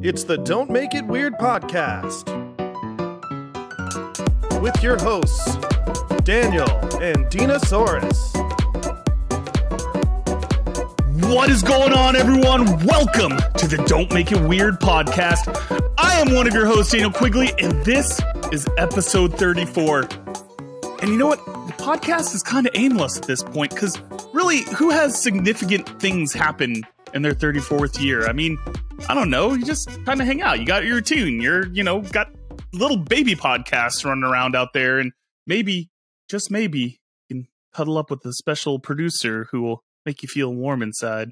It's the Don't Make It Weird podcast with your hosts, Daniel and Dinosaurs. What is going on, everyone? Welcome to the Don't Make It Weird podcast. I am one of your hosts, Daniel Quigley, and this is episode 34. And you know what? The podcast is kind of aimless at this point, because really, who has significant things happen in their 34th year? I mean, I don't know. You just kind of hang out. You got your tune. Got little baby podcasts running around out there, and maybe, just maybe, you can huddle up with a special producer who will make you feel warm inside.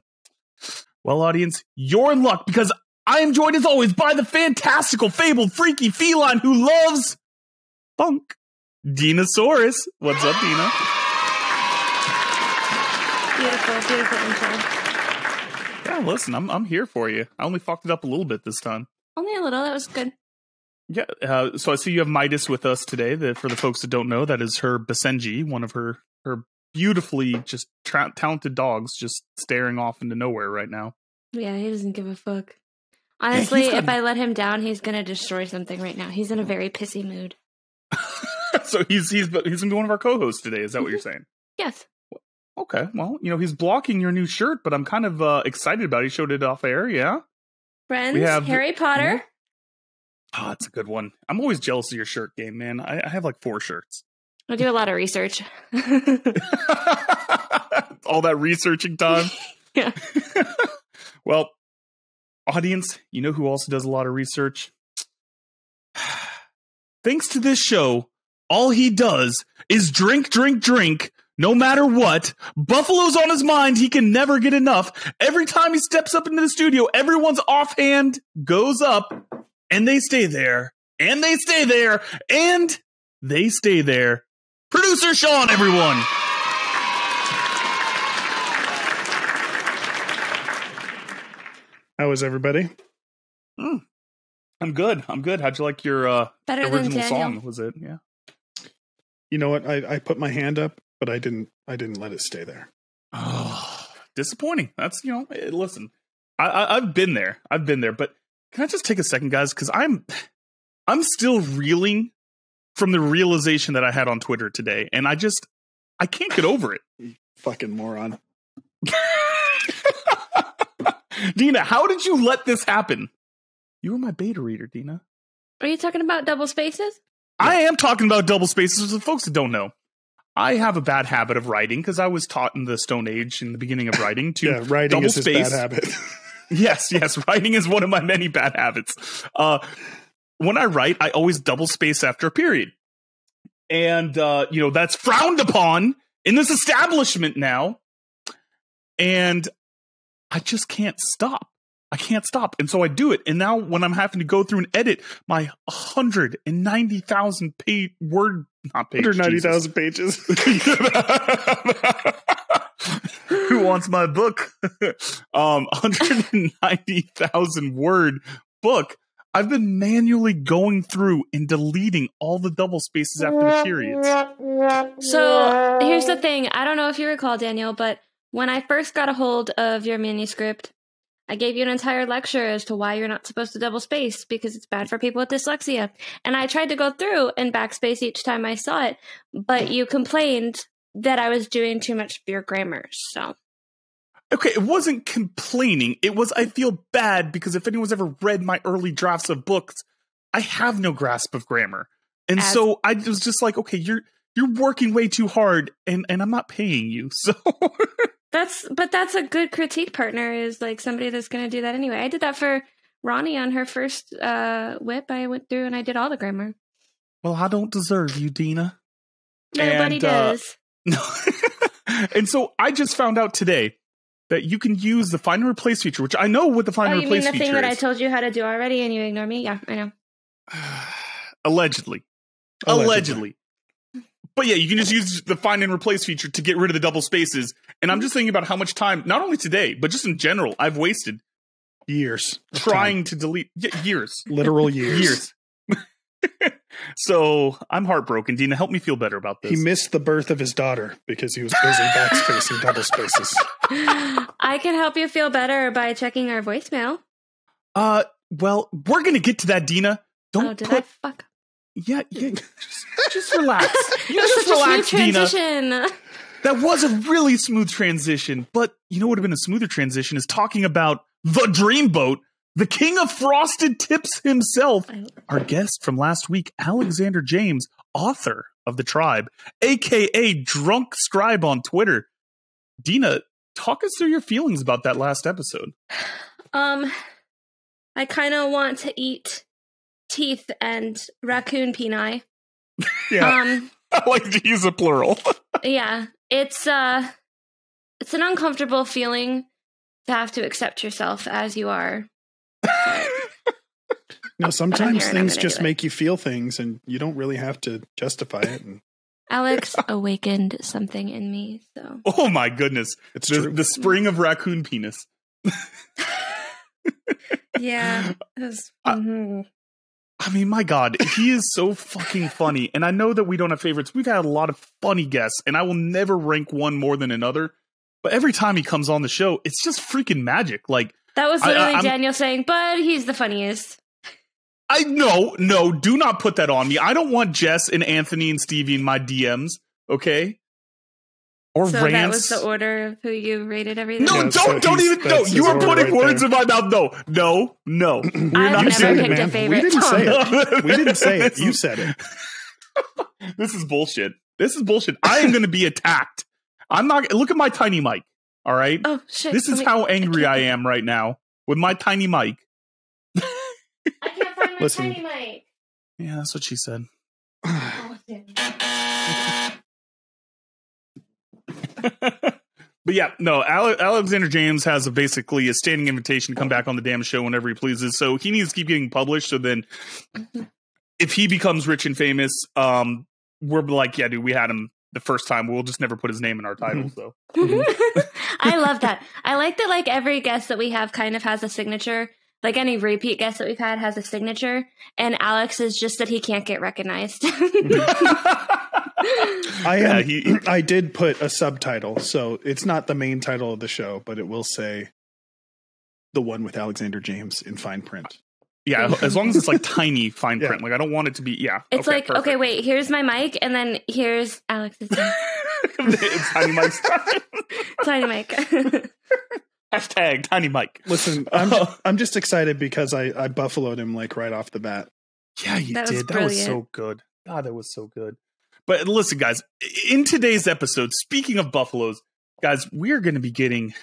Well, audience, you're in luck, because I am joined as always by the fantastical, fabled, freaky feline who loves funk, Dinosaurs. What's up, Dina? Beautiful intro. Yeah, listen, I'm here for you. I only fucked it up a little bit this time. Only a little. That was good. Yeah, so I see you have Midas with us today. For the folks that don't know, that is her Basenji, one of her beautifully just talented dogs, just staring off into nowhere right now. Yeah, he doesn't give a fuck. Honestly, if I let him down, he's gonna destroy something right now. He's in a very pissy mood. So he's gonna be one of our co-hosts today. Is that what you're saying? Yes. Okay, well, he's blocking your new shirt, but I'm kind of excited about it. He showed it off air, yeah? Friends, We have Harry Potter. Oh, it's a good one. I'm always jealous of your shirt game, man. I have like 4 shirts. I do a lot of research. All that researching time. Yeah. Well, audience, you know who also does a lot of research? Thanks to this show, all he does is drink, no matter what. Buffalo's on his mind. He can never get enough. Every time he steps up into the studio, everyone's offhand goes up, and they stay there, and they stay there, and they stay there. Producer Sean, everyone. How is everybody? I'm good. How'd you like your Better than original Daniel. song? Was it? Yeah. You know what? I put my hand up, but I didn't let it stay there. Oh, disappointing. That's, listen, I've been there, but can I just take a second, guys? Because I'm still reeling from the realization that I had on Twitter today, and I can't get over it. You fucking moron. Dina, how did you let this happen? You were my beta reader, Dina. Are you talking about double spaces? I am talking about double spaces. For the folks that don't know, I have a bad habit of writing because I was taught in the Stone Age in the beginning of writing to writing double is his space. bad habit. Yes, writing is one of my many bad habits. When I write, I always double space after a period. And, that's frowned upon in this establishment now. And I just can't stop. And so I do it. And now when I'm having to go through and edit my 190,000 word, not page, 190,000 pages. Who wants my book? 190,000 word book. I've been manually going through and deleting all the double spaces after the periods. So here's the thing. I don't know if you recall, Daniel, but when I first got a hold of your manuscript, I gave you an entire lecture as to why you're not supposed to double space because it's bad for people with dyslexia. And I tried to go through and backspace each time I saw it, but you complained that I was doing too much for your grammar. So, okay, it wasn't complaining. It was, I feel bad because if anyone's ever read my early drafts of books, I have no grasp of grammar. And so I was just like, okay, you're working way too hard and I'm not paying you. So That's a good critique partner, is like somebody that's going to do that anyway. I did that for Ronnie on her first whip. I went through and I did all the grammar. Well, I don't deserve you, Dina. Nobody does. No. And so I just found out today that you can use the find and replace feature, which I know what the find and replace feature is. You mean the thing that I told you how to do already and you ignore me? Yeah, I know. Allegedly. But yeah, you can just use the find and replace feature to get rid of the double spaces. And I'm just thinking about how much time, not only today, but just in general, I've wasted Years. trying to delete years. Literal years. So I'm heartbroken. Dina, help me feel better about this. He missed the birth of his daughter because he was busy backspacing double spaces. I can help you feel better by checking our voicemail. Well, we're going to get to that, Dina. Don't did put... I fuck? Yeah, just relax. You That's just such relax, a smooth Dina. transition. That was a really smooth transition, but you know what would have been a smoother transition is talking about the Dreamboat, the king of frosted tips himself, our guest from last week, Alexander James, author of The Tribe, aka Drunk Scribe on Twitter. Dina, talk us through your feelings about that last episode. I kind of want to eat teeth and raccoon peni. Yeah, I like to use a plural. Yeah, it's an uncomfortable feeling to have to accept yourself as you are. No, sometimes things just make you feel things, and you don't really have to justify it. And Alex awakened something in me. So, oh my goodness, it's the spring of raccoon penis. Yeah. I mean, my God, he is so fucking funny. And I know that we don't have favorites. We've had a lot of funny guests, and I will never rank one more than another. But every time he comes on the show, it's just freaking magic. Like, that was literally Daniel saying, but he's the funniest. No, do not put that on me. I don't want Jess and Anthony and Stevie in my DMs, okay? Or so rants. That was the order of who you rated everything? No, yeah, don't even. No, you are putting words in my mouth. No. I've never picked a favorite. We didn't say it. We didn't say it. You said it. This is bullshit. I am going to be attacked. I'm not. Look at my tiny mic. All right. Oh shit. This is how angry I am right now with my tiny mic. I can't find my tiny mic. Yeah, that's what she said. But yeah, no, Alexander James has basically a standing invitation to come back on the damn show whenever he pleases. So he needs to keep getting published. So then if he becomes rich and famous, we're like, yeah, dude, we had him the first time. We'll just never put his name in our title. So I love that. I like that, like, every guest that we have kind of has a signature. Like, any repeat guest that we've had has a signature. And Alex is just that he can't get recognized. I did put a subtitle, so it's not the main title of the show, but it will say the one with Alexander James in fine print. Yeah, as long as it's like tiny fine print. Like, I don't want it to be, It's like, perfect. Okay, wait, here's my mic, and then here's Alex's name. It's Tiny Mike's Tiny Mike. Hashtag Tiny Mike. Listen, I'm just excited because I buffaloed him like right off the bat. Yeah, you did. That was so good. God, that was so good. But listen, guys, in today's episode, speaking of buffaloes, guys, we're going to be getting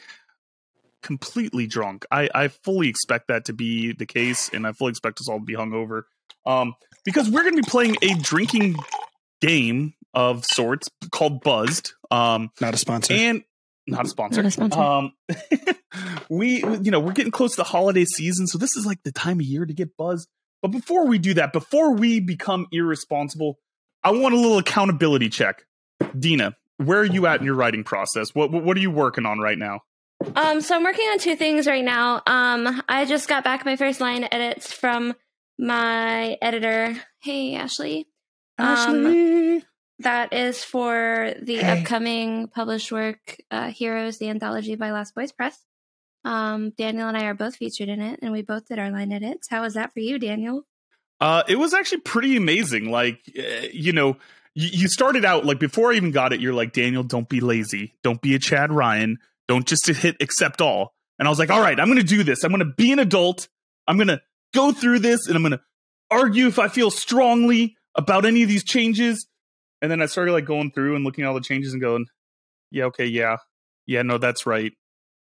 completely drunk. I fully expect that to be the case, and I fully expect us all to be hungover. Because we're going to be playing a drinking game of sorts called Buzzed. Not a sponsor. And not a sponsor. Not a sponsor. We're getting close to the holiday season, so this is like the time of year to get buzzed. But before we do that, before we become irresponsible, I want a little accountability check. Dina, where are you at in your writing process? What are you working on right now? So I'm working on two things right now. I just got back my first line edits from my editor. Hey, Ashley. That is for the upcoming published work, Heroes, the Anthology by Last Boys Press. Daniel and I are both featured in it, and we both did our line edits. How was that for you, Daniel? It was actually pretty amazing. Like, you started out, like, before I even got it, you're like, Daniel, don't be lazy. Don't be a Chad Ryan. Don't just hit accept all. And I was like, all right, I'm going to do this. I'm going to be an adult. I'm going to go through this, and I'm going to argue if I feel strongly about any of these changes. And then I started, like, going through and looking at all the changes and going, yeah, okay, yeah. Yeah, no, that's right.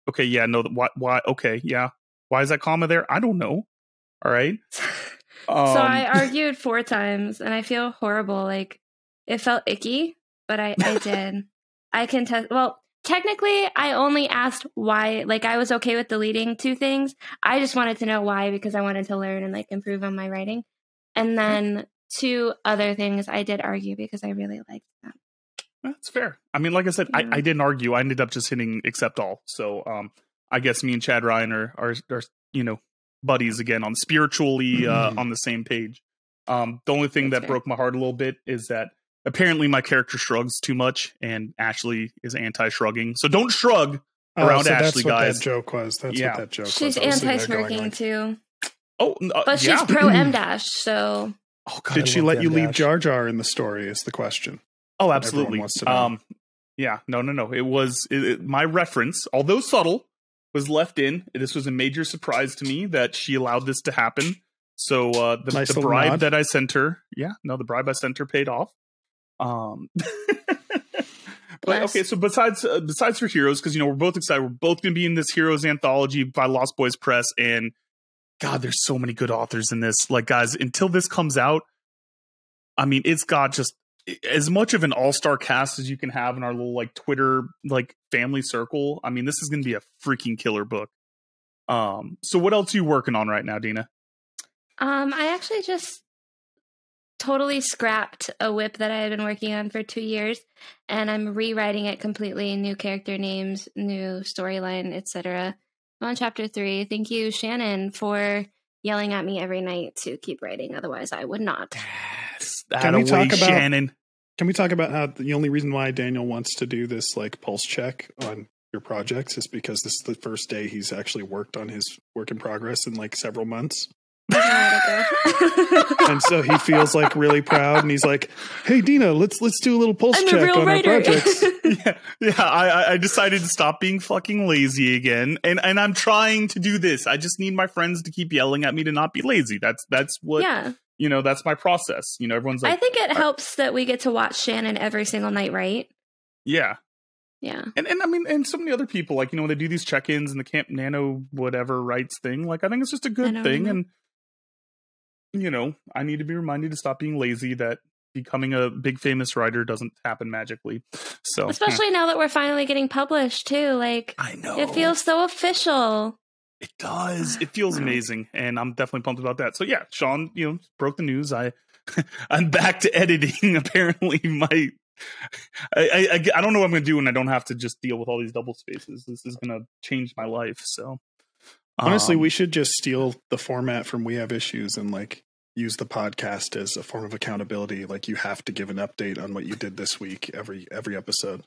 Okay, yeah, no, why, okay, yeah. Why is that comma there? I don't know. All right. So I argued 4 times, and I feel horrible. Like, it felt icky, but I did. I can test. Well, technically, I only asked why. Like, I was okay with deleting 2 things. I just wanted to know why, because I wanted to learn and, like, improve on my writing. And then 2 other things I did argue because I really liked them. That's fair. I mean, like I said, I didn't argue. I ended up just hitting accept all. So I guess me and Chad Ryan are buddies again on spiritually on the same page. The only thing that broke my heart a little bit is that apparently my character shrugs too much, and Ashley is anti-shrugging. So don't shrug around Ashley, guys. That's what that joke was. That's what that joke was. She's anti-smirking too. But she's pro M-Dash, so... Oh, God, Did she let you leave Jar Jar in the story is the question. Oh, absolutely. Wants to know. Yeah, no. It was my reference, although subtle, was left in. This was a major surprise to me that she allowed this to happen. So the bribe that I sent her, the bribe I sent her paid off. But okay, so besides for Heroes, because we're both excited, we're both going to be in this Heroes anthology by Lost Boys Press, and God, there's so many good authors in this. Like, guys, until this comes out, I mean, it's got just as much of an all-star cast as you can have in our little Twitter family circle. I mean, this is going to be a freaking killer book. So what else are you working on right now, Dina? I actually just totally scrapped a whip that I had been working on for 2 years, and I'm rewriting it completely. New character names, new storyline, etc. I'm on chapter 3. Thank you, Shannon, for yelling at me every night to keep writing. Otherwise, I would not. Yes. Can we talk about Shannon? Can we talk about how the only reason why Daniel wants to do this pulse check on your projects is because this is the first day he's actually worked on his work in progress in several months? And so he feels really proud, and he's like, "Hey, Dina, let's do a little pulse check on our projects." I decided to stop being fucking lazy again, and I'm trying to do this. I just need my friends to keep yelling at me to not be lazy. That's what that's my process. Everyone's like, I think it helps that we get to watch Shannon every single night, right? Yeah. Yeah. And I mean, and so many other people, when they do these check-ins and the Camp Nano whatever rights thing, I think it's just a good thing. And I need to be reminded to stop being lazy, that becoming a big famous writer doesn't happen magically. So especially now that we're finally getting published too. I know. It feels so official. It does. It feels amazing. And I'm definitely pumped about that. So yeah, Sean, broke the news. I'm back to editing. Apparently I don't know what I'm going to do when I don't have to just deal with all these double spaces. This is going to change my life. So honestly, we should just steal the format from We Have Issues and use the podcast as a form of accountability. You have to give an update on what you did this week every episode.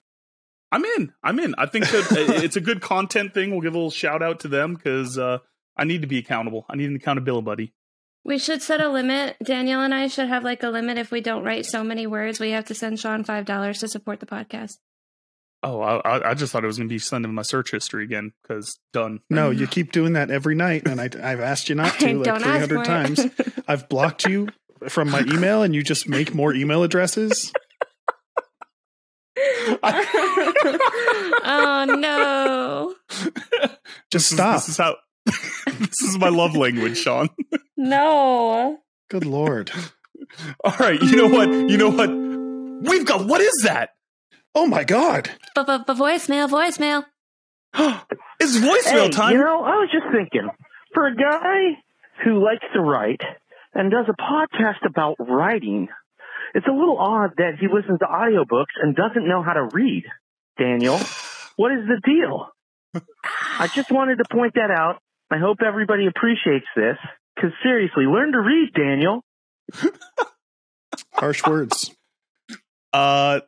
I'm in. I think that it's a good content thing. We'll give a little shout out to them because I need to be accountable. I need an accountability buddy. We should set a limit. Daniel and I should have a limit. If we don't write so many words, we have to send Sean $5 to support the podcast. Oh, I just thought it was going to be sending my search history again because done. No, you keep doing that every night, and I've asked you not to 300 times. I've blocked you from my email, and you just make more email addresses. Oh no! Just stop. This is how. This is my love language, Sean. No. Good Lord. All right. You know what? We've got. What is that? Oh my God. Voicemail. It's voicemail time. I was just thinking, for a guy who likes to write and does a podcast about writing, it's a little odd that he listens to audiobooks and doesn't know how to read. Daniel, what is the deal? I just wanted to point that out. I hope everybody appreciates this, because seriously, learn to read, Daniel. Harsh words. I've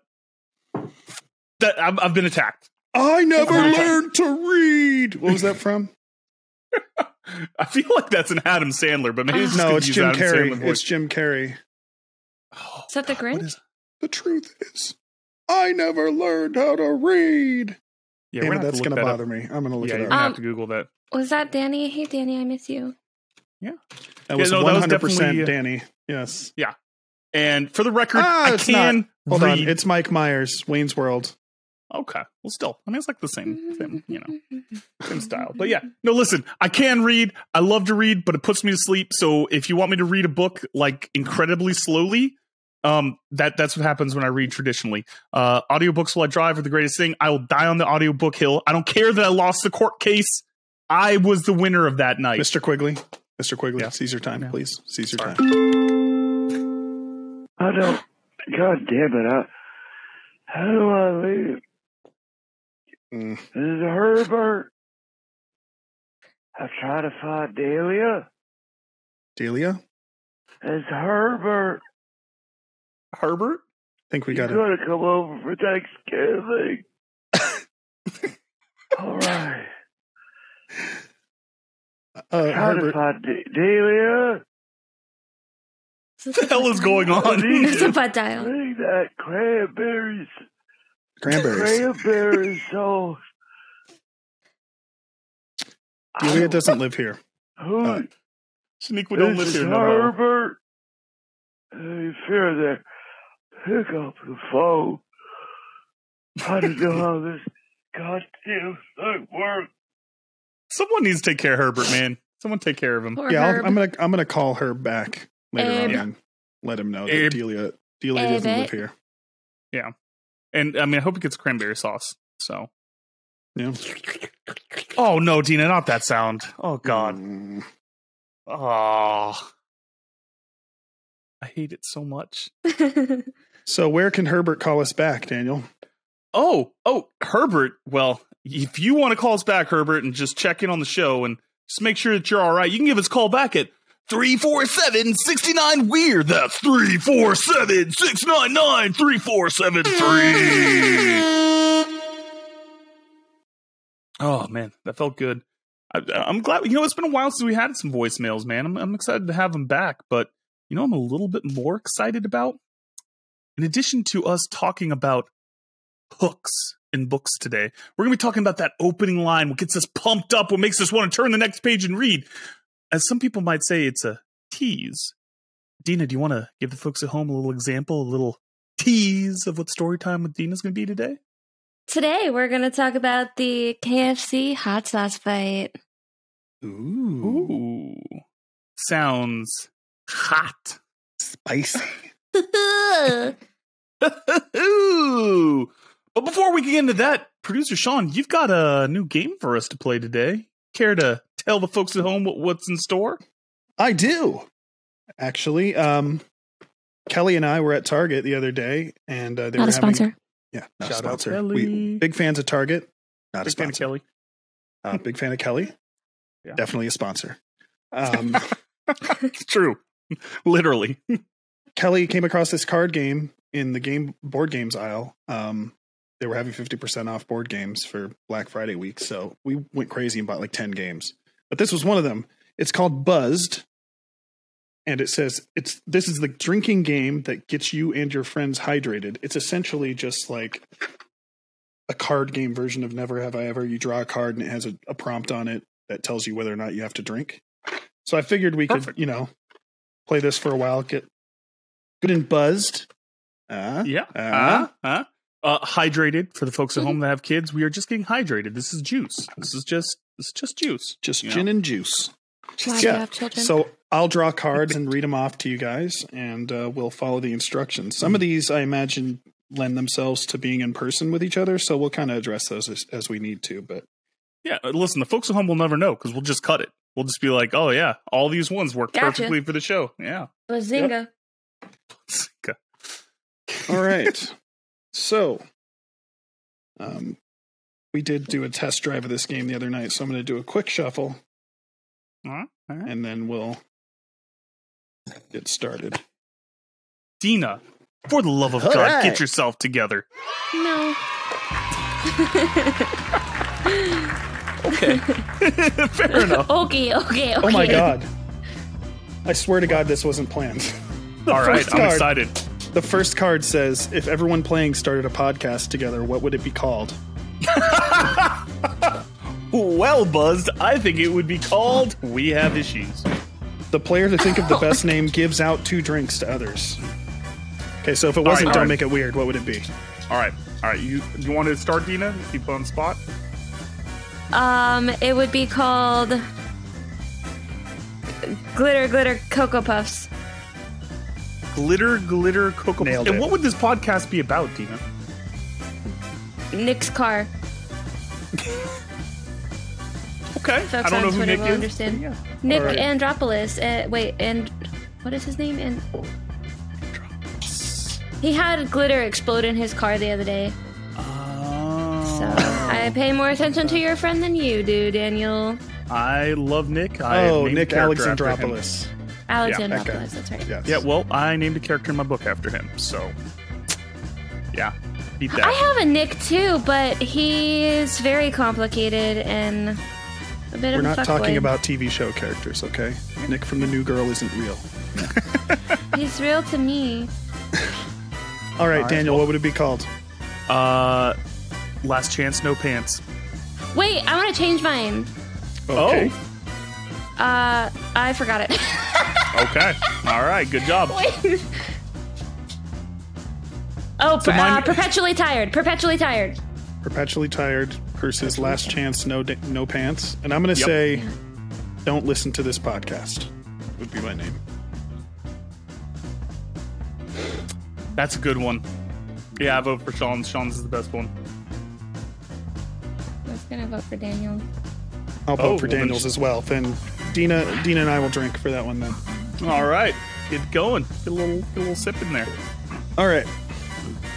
been attacked. I never learned to read. What was that from? I feel like that's an Adam Sandler, but maybe it's Jim Carrey. It's Jim Carrey. Oh, is that the Grinch? The truth is, I never learned how to read. Yeah, that's going to bother me. I'm going to look it up. You're going to have to Google that. Was that Danny? Hey, Danny, I miss you. Yeah. That was 100% Danny. Yes. Yeah. And for the record, I can Hold read. on. It's Mike Myers, Wayne's World. Okay. Well, still, I mean, it's the same, same style. But yeah, no, listen, I can read. I love to read, but it puts me to sleep. So if you want me to read a book incredibly slowly, that's what happens when I read traditionally. Audiobooks while I drive are the greatest thing. I will die on the audiobook hill. I don't care that I lost the court case. I was the winner of that night. Mr. Quigley, seize your time, please. Seize your time. I don't. God damn it! How do I leave? This is Herbert. I've tried to find Delia. Delia? It's Herbert. Herbert? I think we got You're going to come over for Thanksgiving. All right. Herbert. Delia. What the hell is going on? It's a butt dial. Bring that cranberries. Cranberries. So. Delia doesn't live here. Who? Shanique, we don't live here. No. Herbert. Hey, fear there. Pick up the phone. I don't know how this goddamn thing works. Someone needs to take care of Herbert, man. Someone take care of him. Poor Yeah, Herb. I'm gonna call her back later on and let him know that Delia doesn't live here. Yeah, and I mean, I hope he gets cranberry sauce. So, Yeah. oh no, Dina, not that sound. Oh God. Oh, I hate it so much. So where can Herbert call us back, Daniel? Oh, Herbert. Well, if you want to call us back, Herbert, and just check in on the show and just make sure that you're all right, you can give us a call back at 347-69-WEIRD. That's 347-699-3473. Oh, man, that felt good. I'm glad. You know, it's been a while since we had some voicemails, man. I'm excited to have them back, but you know, I'm a little bit more excited about. In addition to us talking about hooks in books today, we're going to be talking about that opening line, what gets us pumped up, what makes us want to turn the next page and read. As some people might say, it's a tease. Dina, do you want to give the folks at home a little example, a little tease of what story time with Dina's going to be today? Today, we're going to talk about the KFC Hot Sauce Fight. Ooh. Sounds hot. Spicy. Ooh. But before we get into that, producer Sean, you've got a new game for us to play today. Care to tell the folks at home what's in store? I do. Actually, Kelly and I were at Target the other day, and they Not were a sponsor. Not Shout a out sponsor. Kelly. Big fans of Target. Not Big a fan of sponsor. Kelly. Big fan of Kelly. Yeah. Definitely a sponsor. It's true. Literally. Kelly came across this card game in the board games aisle. They were having 50% off board games for Black Friday week, so we went crazy and bought like 10 games. But this was one of them. It's called Buzzed, and it says this is the drinking game that gets you and your friends hydrated. It's essentially just like a card game version of Never Have I Ever. You draw a card and it has a prompt on it that tells you whether or not you have to drink. So I figured we could, play this for a while, get good and buzzed. Hydrated for the folks at home that have kids. We are just getting hydrated. This is juice. This is just juice. Just gin and juice. Why do you have children? So I'll draw cards and read them off to you guys, and we'll follow the instructions. Some of these, I imagine, lend themselves to being in person with each other, so we'll kind of address those as we need to. But yeah, listen, the folks at home will never know because we'll just cut it. We'll just be like, oh yeah, all these ones work perfectly for the show. Yeah. Bazinga. Yep. All right. So, we did do a test drive of this game the other night, so I'm going to do a quick shuffle, All right. and then we'll get started. Dina, for the love of God, right. get yourself together. No. Okay. Fair enough. Okay. Oh my God. I swear to God this wasn't planned. All right, I'm excited. The first card says, if everyone playing started a podcast together, what would it be called? Well, Buzzed, I think it would be called We Have Issues. The player to think of the best name gives out 2 drinks to others. Okay, so if it wasn't all Don't right. Make It Weird, what would it be? All right. You want to start, Dina? Keep put on the spot? It would be called Glitter Cocoa Puffs. Glitter Cocoa. Nailed And it. what would this podcast be about, Dina? Nick's car. Okay. Folks I don't know on who Twitter Nick will is. understand. Yeah. Nick All right. Andropoulos. And what is his name? And he had glitter explode in his car the other day. So I pay more attention to your friend than you do, Daniel. I love Nick. Nick Alexandropoulos. Alexandropoulos, that's right. Yes. Yeah, well, I named a character in my book after him, so yeah, beat that. I have a Nick too, but he is very complicated and A bit We're of a not fuckboy. talking about TV show characters, okay? Nick from The New Girl isn't real. He's real to me. All right, Daniel, what would it be called? Last Chance, No Pants. Wait, I want to change mine. Okay. I forgot it. Okay. All right. Good job. Wait. Oh, So mine- Perpetually Tired. Perpetually Tired. Perpetually Tired versus Last Chance, No Pants. And I'm going to say, don't listen to this podcast would be my name. That's a good one. Yeah, I vote for Sean's. Sean's is the best one. I was going to vote for Daniel. I'll vote Oh, for well, then Daniel's as well. Then Dina and I will drink for that one then. All right. Get going. Get a little sip in there. All right.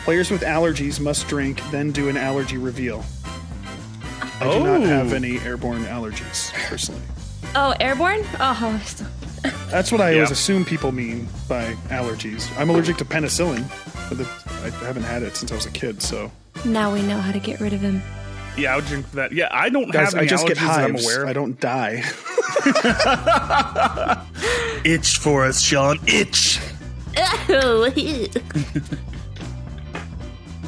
Players with allergies must drink, then do an allergy reveal. I do not have any airborne allergies, personally. Oh, Airborne? Oh, That's what I always Yeah. assume people mean by allergies. I'm allergic to penicillin, but I haven't had it since I was a kid, so... now we know how to get rid of him. Yeah, I would drink for that. Yeah, I don't Guys, have any I just allergies get that I'm hives. aware of. I don't die. Itch for us, Sean. Itch.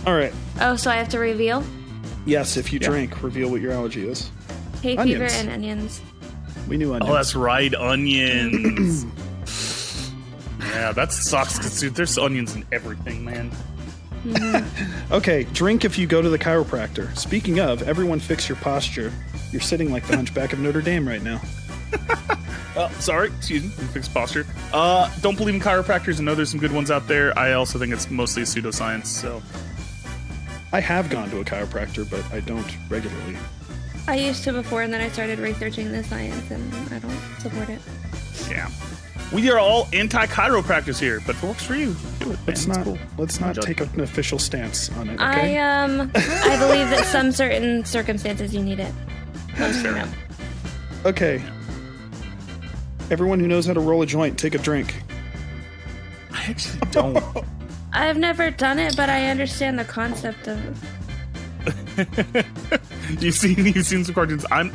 All right. Oh, so I have to reveal? Yes, if you drink, reveal what your allergy is. Hay Onions. fever and onions. We knew onions. Oh, that's right. Onions. Yeah, that sucks. 'Cause, dude, there's onions in everything, man. Okay, drink if you go to the chiropractor. Speaking of, everyone fix your posture. You're sitting like the Hunchback of Notre Dame right now. Sorry, excuse me. Fixed posture. Don't believe in chiropractors. I know there's some good ones out there. I also think it's mostly a pseudoscience. So I have gone to a chiropractor, but I don't regularly. I used to before, and then I started researching the science, and I don't support it. yeah, we are all anti-chiropractors here, but if it works for you, do it. Let's man. not It's cool. let's not take an official stance on it. I Okay. I believe that some certain circumstances you need it. Most no. Okay. Everyone who knows how to roll a joint, take a drink. I actually don't. I've never done it, but I understand the concept of it. You've seen some cartoons. I'm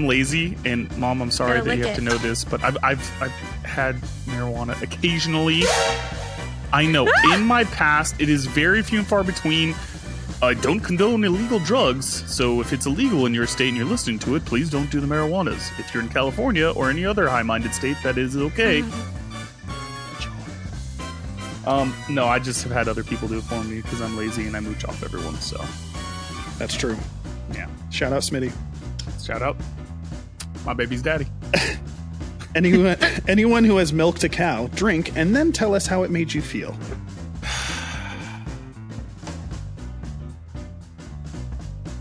lazy, and Mom, I'm sorry Gotta that you lick have to it. know this, but I've had marijuana occasionally. I know in my past it is very few and far between. I don't condone illegal drugs, so if it's illegal in your state and you're listening to it, please don't do the marijuanas. If you're in California or any other high-minded state, that is okay. No, I just have had other people do it for me because I'm lazy and I mooch off everyone. So, That's true. yeah. Shout out Smitty. Shout out. My baby's daddy. Anyone who has milked a cow, drink, and then tell us how it made you feel.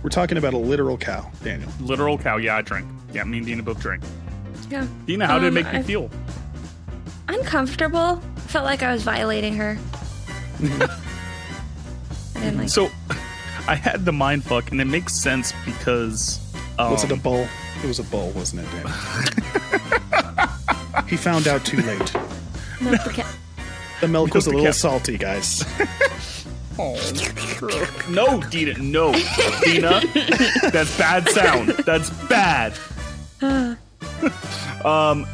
We're talking about a literal cow, Daniel. Literal cow. Yeah, I drink. Yeah, me and Dina both drink. Yeah. Dina, how did it make you I- feel? Uncomfortable. Felt like I was violating her. I didn't like So, I had the mind fuck, and it makes sense because... Was it a bull? It was a bull, wasn't it, Daniel? He found out too late. milk the cat. The milk was a the little cow. salty, guys. No, Dina, no. Dina, that's bad sound. That's bad.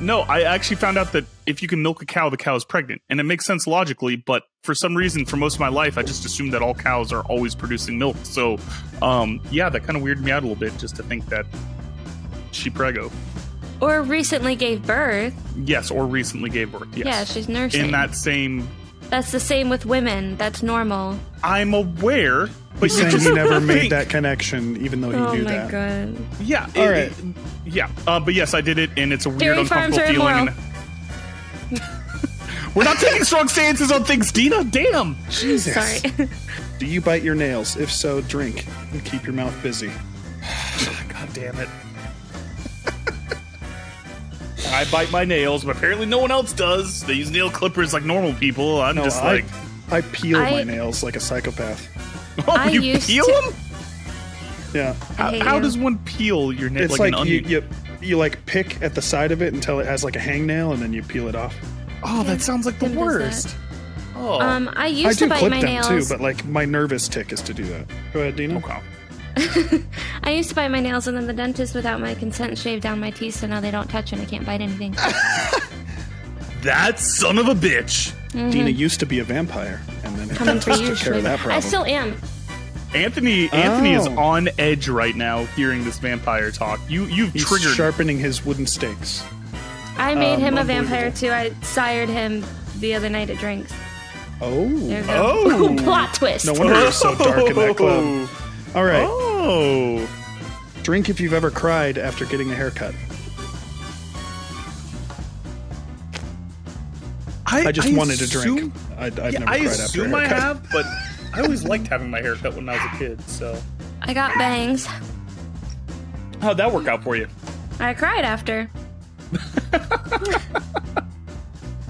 No, I actually found out that if you can milk a cow, the cow is pregnant. And it makes sense logically, but for some reason, for most of my life, I just assumed that all cows are always producing milk. So, yeah, that kind of weirded me out a little bit just to think that she prego. Or recently gave birth. Yes, or recently gave birth, yes. Yeah, she's nursing. In that same... That's the same with women. That's normal. I'm aware, but He's you saying just he never made think- that connection, even though he Oh knew my that. god. Yeah. All right. Yeah. But yes, I did it, and it's a weird, Dairy farms uncomfortable are feeling. We're not taking strong stances on things, Dina. Damn. Jesus. Sorry. Do you bite your nails? If so, drink and keep your mouth busy. God damn it. I bite my nails, but apparently no one else does. They use nail clippers like normal people. I'm just like, I peel my I- nails like a psychopath. oh, I you used peel to- them? Yeah. I hate How you. does one peel your nail? It's like, like, an onion? you like pick at the side of it until it has like a hangnail and then you peel it off. Oh, that sounds like the Tim does worst. Oh. I I used do to bite clip my them nails. too, but like my nervous tick is to do that. Go ahead, Dina. Okay. I used to bite my nails, and then the dentist, without my consent, shaved down my teeth, so now they don't touch and I can't bite anything. That son of a bitch. Dina used to be a vampire, and then Coming for you, took care of that problem. I still am. Anthony is on edge right now hearing this vampire talk. You've He's triggered. sharpening his wooden stakes. I made him a vampire too. I sired him the other night at drinks. Oh. There you go. Plot twist. No wonder you're so dark in that club. All right. Oh. Drink if you've ever cried after getting a haircut. I just wanted to drink. I've never cried after a assume I haircut. have, but I always liked having my hair cut when I was a kid, so. I got bangs. How'd that work out for you? I cried after.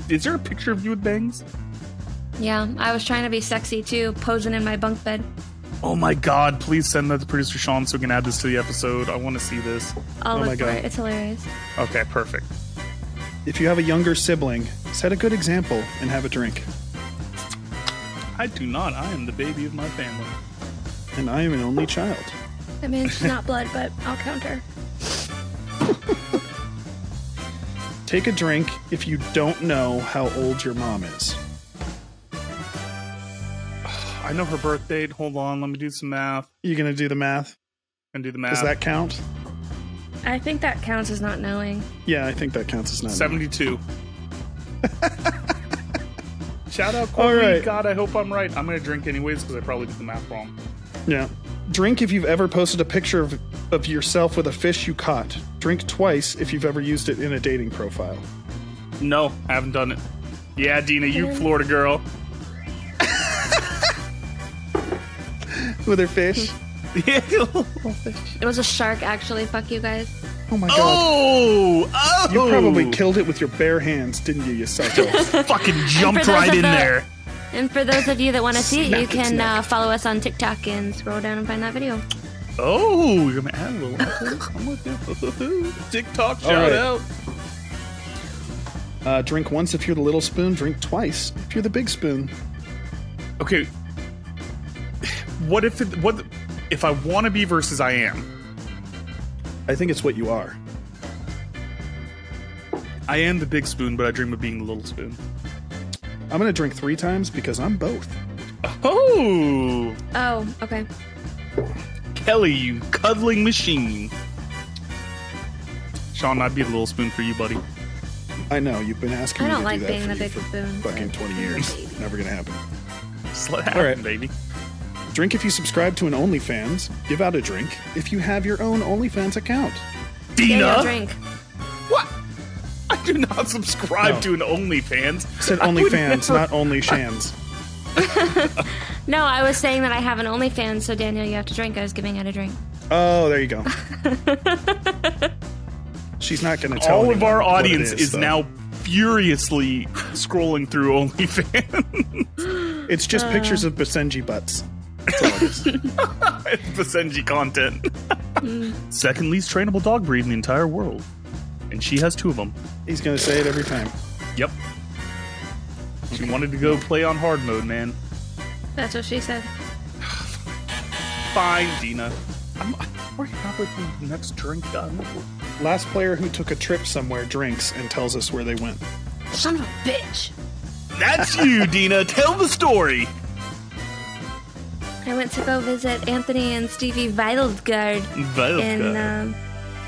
Is there a picture of you with bangs? Yeah, I was trying to be sexy too, posing in my bunk bed. Oh my god, please send that to producer Sean so we can add this to the episode. I want to see this. I'll Oh my look for God. it. It's hilarious. Okay, perfect. If you have a younger sibling, set a good example and have a drink. I do not. I am the baby of my family. And I am an only child. I mean, she's not blood, but I'll count her. Take a drink if you don't know how old your mom is. I know her birth date. Hold on, let me do some math. You gonna do the math? And do the math. Does that count? I think that counts as not knowing. Yeah, I think that counts as not. 72. Shout out, All Corey. right. God, I hope I'm right. I'm gonna drink anyways because I probably did the math wrong. Yeah. Drink if you've ever posted a picture of yourself with a fish you caught. Drink twice if you've ever used it in a dating profile. No, haven't done it. Yeah, Dina, you Florida girl. With her fish? It was a shark, actually. Fuck you guys. Oh my god. Oh! You probably killed it with your bare hands, didn't you, you psycho? Fucking jumped those right of in the- there. And for those of you that want to see it, Snap you its can neck. follow us on TikTok and scroll down and find that video. Oh, you're gonna add a little. I'm with you. TikTok shout right. out. Drink once if you're the little spoon. Drink twice if you're the big spoon. Okay. What if I want to be versus I am? I think it's what you are. I am the big spoon, but I dream of being the little spoon. I'm gonna drink 3 times because I'm both. Oh, Oh, okay. Kelly, you cuddling machine. Sean, I'd be the little spoon for you, buddy. I know, you've been asking I me don't to like do that being for the you big for spoon. fucking but- 20 years. Never gonna happen. Just let it All happen, right. baby. Drink if you subscribe to an OnlyFans. Give out a drink if you have your own OnlyFans account. Daniel, Dina, drink. what? I do not subscribe No. to an OnlyFans. I said I would OnlyFans, never- not Only Shans. No, I was saying that I have an OnlyFans, so Daniel, you have to drink. I was giving out a drink. Oh, there you go. She's not gonna tell All of anyone our what it audience is though. now furiously scrolling through OnlyFans. It's just pictures of Basenji butts. That's all it is. It's Basenji content. Second least trainable dog breed in the entire world. And she has 2 of them. He's gonna say it every time. Yep. She wanted to go play on hard mode, man. That's what she said. Fine, Dina. We're halfway through the next drink done. Last player who took a trip somewhere drinks and tells us where they went. Son of a bitch. That's you, Dina. Tell the story. I went to go visit Anthony and Stevie Weilsgard in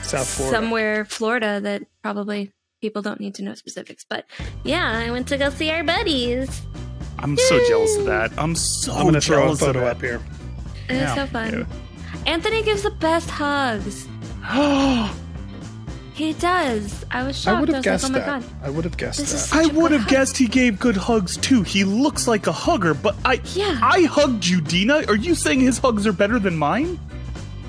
South Florida. somewhere Florida that probably people don't need to know specifics. But yeah, I went to go see our buddies. I'm so jealous of that. I'm gonna throw a jealous photo of up here. It was so fun. Anthony gives the best hugs. He does. I was shocked. I would have was guessed like, oh my that. god. I would have guessed This is that. I such a would good have hug. guessed he gave good hugs too. He looks like a hugger, but I hugged you, Dina. Are you saying his hugs are better than mine?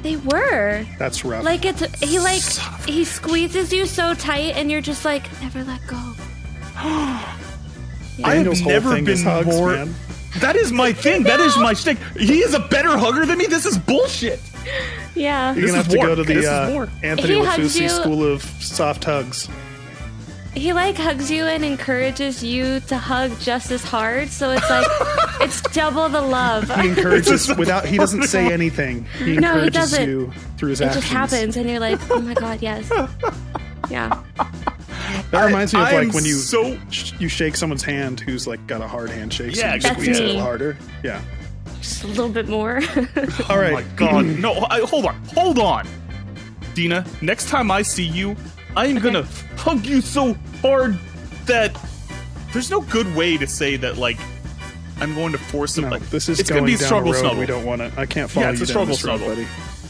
They were. That's rough. Like he squeezes you so tight and you're just like, never let go. I Daniel's have whole never thing is been hugs, more. man. That is my thing. That is my shtick. He is a better hugger than me. This is bullshit. Yeah. You're This gonna have is to work. go to This is the work. Anthony He hugs Lafusi you- School of Soft Hugs. he like hugs you and encourages you to hug just as hard. So it's like it's double the love. He encourages without. He doesn't say anything. He encourages you through his actions. It just happens, and you're like, oh my god, yes, yeah. That reminds me of like when you shake someone's hand who's like got a hard handshake. Yeah, so you squeeze it a me. little harder. Yeah. Just a little bit more. All right. Oh my god. No, hold on. Dina, next time I see you, I am gonna hug you so hard that there's no good way to say that, like, I'm going to force him. No, like, this is it's going gonna be down struggle a road snuggle. we don't want to. I can't follow it's you a down struggle this road, snuggle. buddy.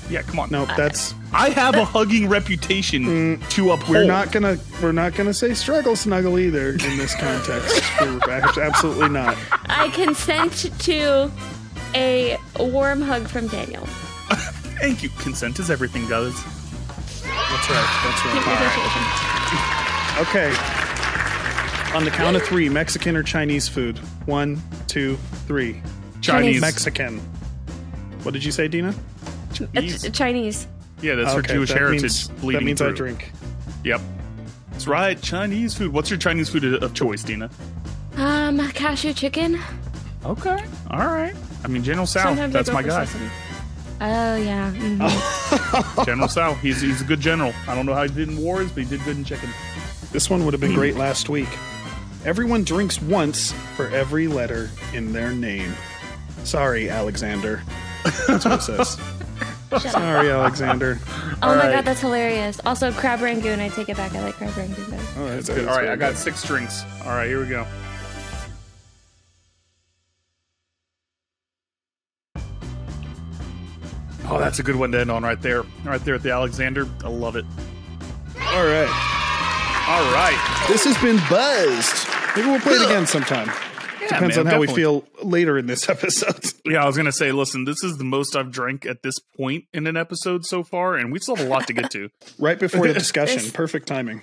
Yeah, come on. No, that's. I have a hugging reputation to uphold. We're not gonna say struggle snuggle either in this context. Absolutely not. I consent to a warm hug from Daniel. Thank you. Consent is everything, guys. That's right. Okay. On the count of 3, Mexican or Chinese food? 1, 2, 3. Chinese. Mexican. What did you say, Dina? It's Chinese. Yeah, that's for Jewish heritage bleeding That means through. I drink. Yep. That's right. Chinese food. What's your Chinese food of choice, Dina? Cashew chicken. Okay. All right. I mean, General Tsao. Sometimes I That's go my for guy. sesame. Oh yeah. Mhm. General Tsao. He's a good general. I don't know how he did in wars, but he did good in chicken. This one would have been great last week. Everyone drinks once for every letter in their name. Sorry, Alexander. That's what it says. Shut up. Sorry, Alexander. Oh my right. god, that's hilarious. Also, crab rangoon. I take it back. I like crab rangoon better. Oh, That's good. All right, I got 6 drinks. All right, here we go. Oh, that's a good one to end on right there. Right there at the Alexander. I love it. All right. All right. This has been Buzzed. Maybe we'll play it again sometime. Depends man, on how we definitely. feel later in this episode. Yeah, I was going to say, listen, this is the most I've drank at this point in an episode so far, and we still have a lot to get to. Right before the discussion. Perfect timing.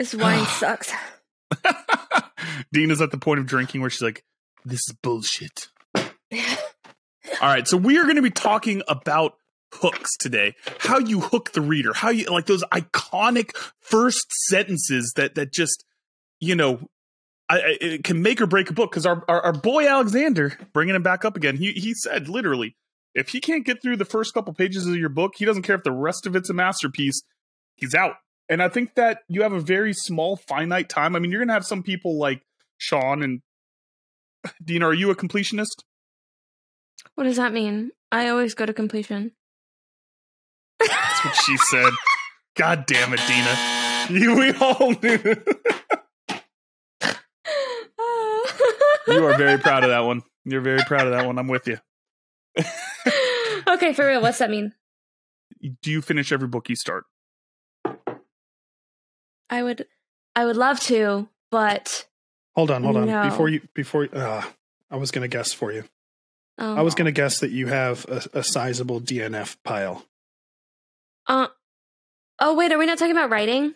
This wine sucks. Dina's at the point of drinking where she's like, this is bullshit. All right, so we are going to be talking about hooks today. How you hook the reader. How you, like, those iconic first sentences that just, you know, it can make or break a book. Because our boy Alexander, bringing him back up again, he said literally, if he can't get through the first couple pages of your book, he doesn't care if the rest of it's a masterpiece, he's out. And I think that you have a very small, finite time. I mean, you're going to have some people like Sean and Dina. Are you a completionist? What does that mean? I always go to completion. That's what she said. God damn it, Dina. We all knew. You are very proud of that one. You're very proud of that one. I'm with you. Okay, for real, what's that mean? Do you finish every book you start? I would love to, but Hold on. No. Before I was going to guess for you. oh, I was going to guess that you have a sizable DNF pile. Oh wait, are we not talking about writing?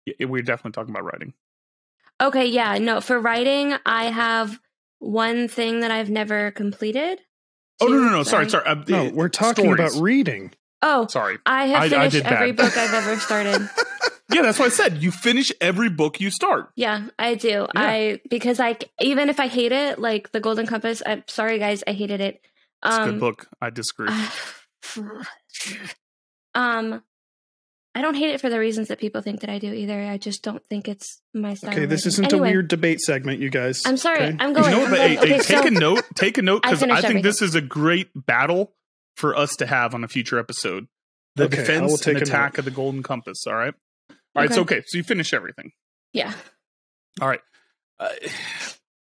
Yeah, we're definitely talking about writing. Okay, yeah, no. For writing, I have one thing that I've never completed. Oh, no. Two, Sorry. No, we're talking stories. about reading. Oh, Sorry. I have I finished did every bad. book I've ever started. Yeah, that's what I said. You finish every book you start. Yeah, I do. Yeah. Because even if I hate it, like the Golden Compass, I'm sorry guys, I hated it. It's a good book. I disagree. I don't hate it for the reasons that people think that I do either. I just don't think it's my style. Okay, of this writing. isn't Anyway, a weird debate segment, you guys. I'm sorry. okay? I'm going. You know I'm what? going. Okay, Take a so note. Take a note, because I finished think everything. this is a great battle for us to have on a future episode. The Okay, I will defense take and a attack note. of the Golden Compass. All right. All right. So, okay. So you finish everything. Yeah. All right.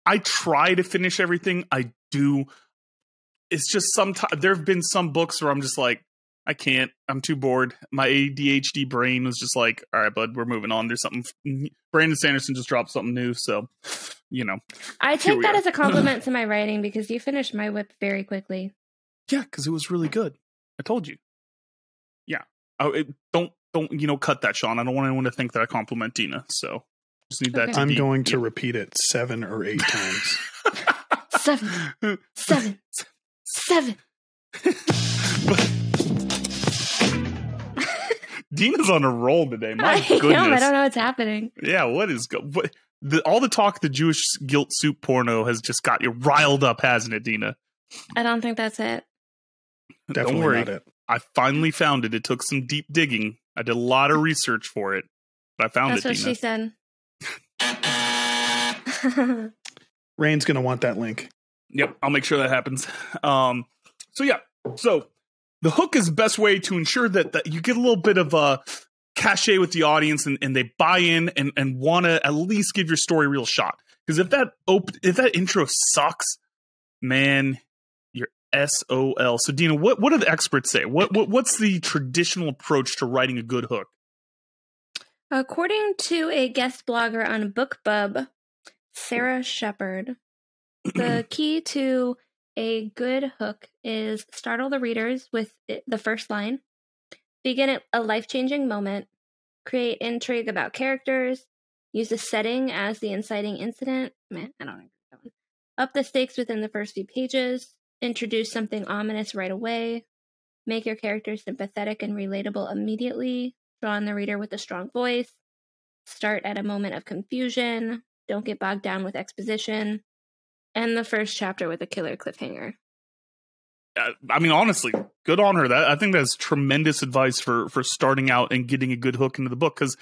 I try to finish everything. I do. It's just sometimes there have been some books where I'm just like, I can't. I'm too bored. My ADHD brain was just like, all right, bud, we're moving on. There's something. Brandon Sanderson just dropped something new. So, you know. I Here take we that are. as a compliment to my writing because you finished my whip very quickly. Yeah, because it was really good. I told you. Yeah. Don't cut that, Sean. I don't want anyone to think that I compliment Dina. So just need that Okay. to I'm be. going to repeat it 7 or 8 times. 7. Dina's on a roll today. My I goodness. am. I don't know what's happening. Yeah, all the talk, the Jewish guilt soup porno has just got you riled up, hasn't it, Dina? I don't think that's it. Definitely Don't worry. not it. I finally found it. It took some deep digging. I did a lot of research for it, but I found That's it, what Dina. she said. Rain's going to want that link. Yep, I'll make sure that happens. So the hook is the best way to ensure that you get a little bit of a cachet with the audience and they buy in and want to at least give your story a real shot. Because if that intro sucks, man, you're SOL. So Dina, what do the experts say? What's the traditional approach to writing a good hook? According to a guest blogger on BookBub, Sarah Shepard, the key to a good hook is startle the readers with the first line, begin at a life-changing moment, create intrigue about characters, use the setting as the inciting incident. Man, I don't know that one. Up the stakes within the first few pages, introduce something ominous right away, make your characters sympathetic and relatable immediately, draw on the reader with a strong voice, start at a moment of confusion, don't get bogged down with exposition, end the first chapter with a killer cliffhanger. I mean, honestly, good on her. I think that's tremendous advice for starting out and getting a good hook into the book. Because,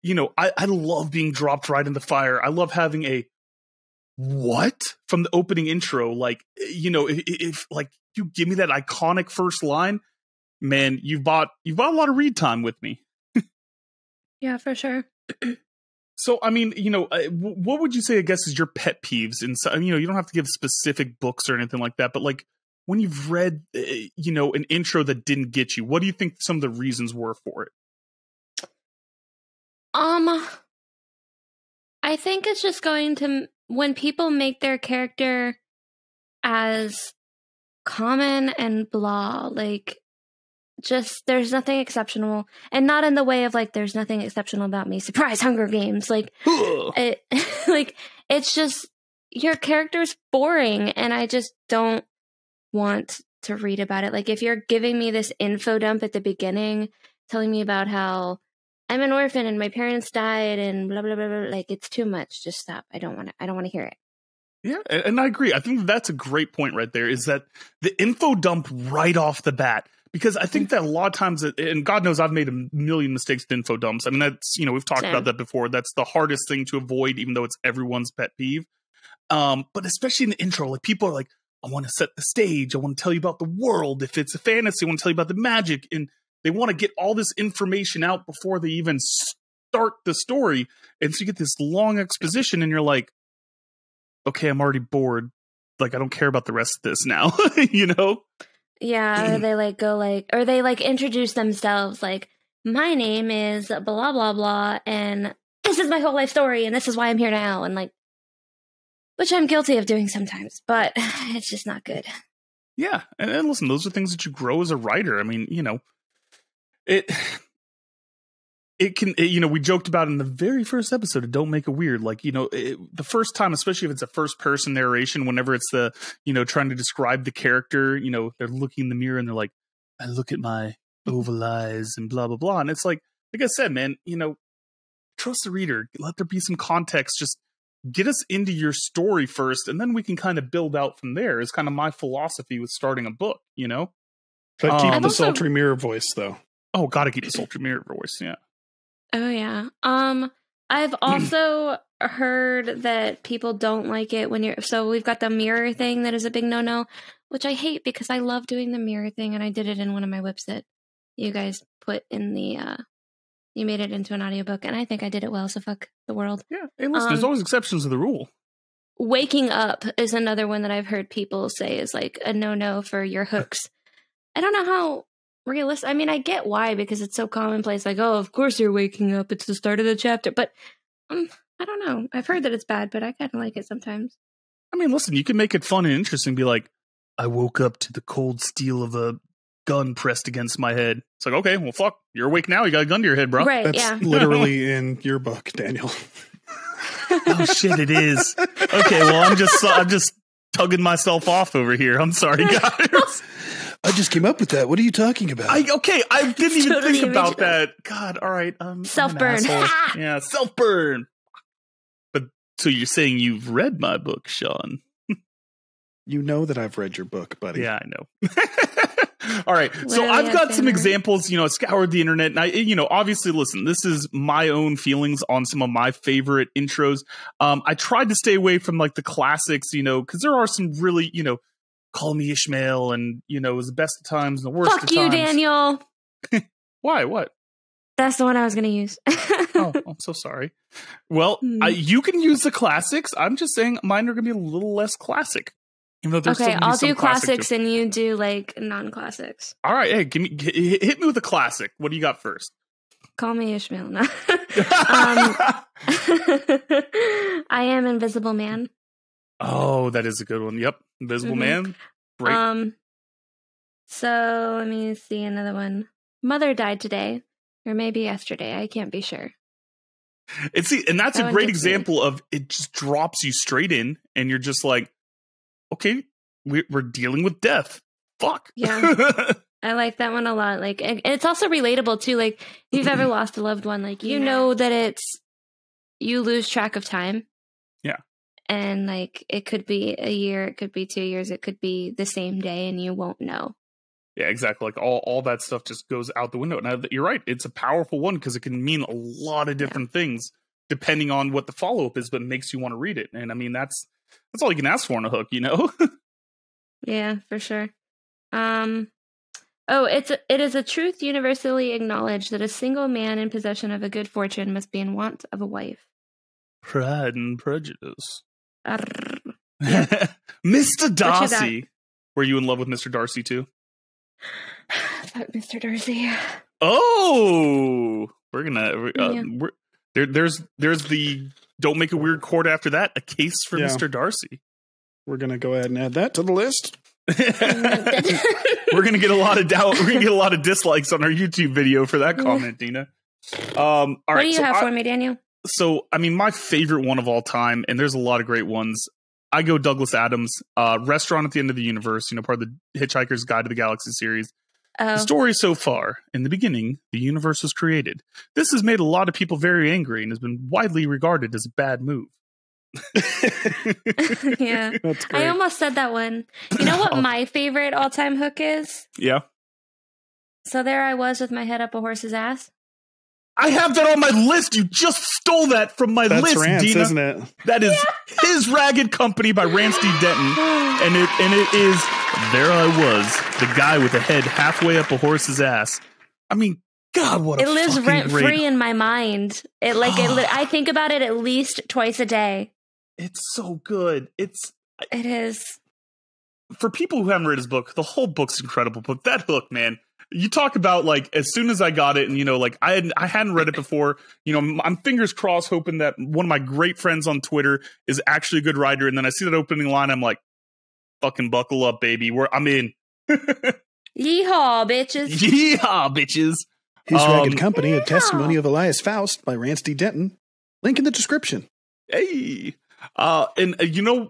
I love being dropped right in the fire. I love having a what from the opening intro. Like, if like you give me that iconic first line, man, you've bought a lot of read time with me. Yeah, for sure. So, I mean, what would you say, I guess, is your pet peeves? And so, you don't have to give specific books or anything like that, but like when you've read, an intro that didn't get you, what do you think some of the reasons were for it? I think it's just going to, when people make their character as common and blah, like, just there's nothing exceptional, and not in the way of like there's nothing exceptional about me, surprise Hunger Games, like it's just your character's boring and I just don't want to read about it. Like if you're giving me this info dump at the beginning telling me about how I'm an orphan and my parents died and blah blah blah, blah, like it's too much. Just stop. I don't want to hear it. Yeah, and I agree. I think that's a great point right there, is that the info dump right off the bat. Because I think that a lot of times, and God knows I've made a million mistakes with info dumps. I mean, that's, we've talked about that before. That's the hardest thing to avoid, even though it's everyone's pet peeve. But especially in the intro, like people are like, I want to set the stage. I want to tell you about the world. If it's a fantasy, I want to tell you about the magic. And they want to get all this information out before they even start the story. And so you get this long exposition and you're like, okay, I'm already bored. Like, I don't care about the rest of this now, Yeah, or they introduce themselves like, my name is blah, blah, blah, and this is my whole life story, and this is why I'm here now, and like, which I'm guilty of doing sometimes, but it's just not good. Yeah, and listen, those are things that you grow as a writer. I mean, it can, we joked about in the very first episode of Don't Make It Weird, like, the first time, especially if it's a first person narration, whenever it's the, trying to describe the character, they're looking in the mirror and they're like, I look at my oval eyes and blah, blah, blah. And it's like I said, man, trust the reader, let there be some context, just get us into your story first. And then we can kind of build out from there is kind of my philosophy with starting a book, But keep the sultry mirror voice though. Oh, gotta keep the sultry mirror voice. Yeah. Oh, yeah. I've also heard that people don't like it so we've got the mirror thing that is a big no-no, which I hate because I love doing the mirror thing and I did it in one of my whips that you guys put in the, you made it into an audiobook and I think I did it well, so fuck the world. Yeah. Hey, listen, there's always exceptions to the rule. Waking up is another one that I've heard people say is like a no-no for your hooks. I don't know how realistic. I mean, I get why, because it's so commonplace. Like, oh, of course you're waking up. It's the start of the chapter. But I don't know. I've heard that it's bad, but I kind of like it sometimes. I mean, listen, you can make it fun and interesting. Be like, I woke up to the cold steel of a gun pressed against my head. It's like, okay, well, fuck, you're awake now. You got a gun to your head, bro. Right? That's literally in your book, Daniel. Oh shit, it is. Okay, well, I'm just tugging myself off over here. I'm sorry, guys. I just came up with that. What are you talking about? I didn't even Totally think about original. that. God, all right. Self-burn. Yeah, self-burn. But so you're saying you've read my book, Sean? You know that I've read your book, buddy. Yeah, I know. All right. So Literally I've got a some banner. examples, I scoured the internet and obviously listen, this is my own feelings on some of my favorite intros. I tried to stay away from like the classics, because there are some really, Call Me Ishmael and, it was the best of times and the worst Fuck of you, times. Daniel. Why? What? That's the one I was going to use. Oh, I'm so sorry. Well, you can use the classics. I'm just saying mine are going to be a little less classic. Even though there's Okay, still gonna be I'll some do classic classics too. and you do like non-classics. All right, hey, hit me with a classic. What do you got first? Call Me Ishmael. No. I Am Invisible Man. Oh, that is a good one. Yep, Invisible Man. Great. So let me see another one. Mother died today, or maybe yesterday. I can't be sure. And that's That a one great gets me. example of it just drops you straight in, and you're just like, okay, we're dealing with death. Fuck. Yeah. I like that one a lot. Like, and it's also relatable too. Like, if you've ever lost a loved one, like you know that you lose track of time. Yeah. And like, it could be a year, it could be 2 years, it could be the same day, and you won't know. Yeah, exactly. Like all that stuff just goes out the window. Now, you're right. It's a powerful one because it can mean a lot of different things depending on what the follow up is, but it makes you want to read it. And I mean, that's all you can ask for in a hook, Yeah, for sure. It is a truth universally acknowledged that a single man in possession of a good fortune must be in want of a wife. Pride and Prejudice. Arrgh. Mr. got? Darcy. Were you in love with Mr. Darcy too? Fuck Mr. Darcy. Oh, we're gonna. There's the Don't Make It Weird chord after that. A case for Yeah. Mr. Darcy. We're going to go ahead and add that to the list. We're gonna get a lot of doubt. We're gonna get a lot of dislikes on our YouTube video for that comment, Dina. All right. What do you have for me, Daniel? So, I mean, my favorite one of all time, and there's a lot of great ones. I go Douglas Adams, Restaurant at the End of the Universe, part of the Hitchhiker's Guide to the Galaxy series. The story so far, in the beginning, the universe was created. This has made a lot of people very angry and has been widely regarded as a bad move. Yeah. That's great. I almost said that one. You know what my favorite all-time hook is? Yeah. So there I was with my head up a horse's ass. I have that on my list. You just stole that from my That's list, Rance, Dina. isn't it? That is His Ragged Company by Rance D. Denton. And it is There I Was, the guy with a head halfway up a horse's ass. I mean, God, what a It lives fucking rent great... free in my mind. I think about it at least twice a day. It's so good. It is. For people who haven't read his book, the whole book's incredible. But that hook, man, you talk about like as soon as I got it, and like I hadn't read it before. I'm fingers crossed, hoping that one of my great friends on Twitter is actually a good writer. And then I see that opening line, I'm like, fucking buckle up, baby. I'm in. Yeehaw, bitches. Yeehaw, bitches. His Ragged Company, a testimony of Elias Faust by Rance D. Denton. Link in the description. Hey. And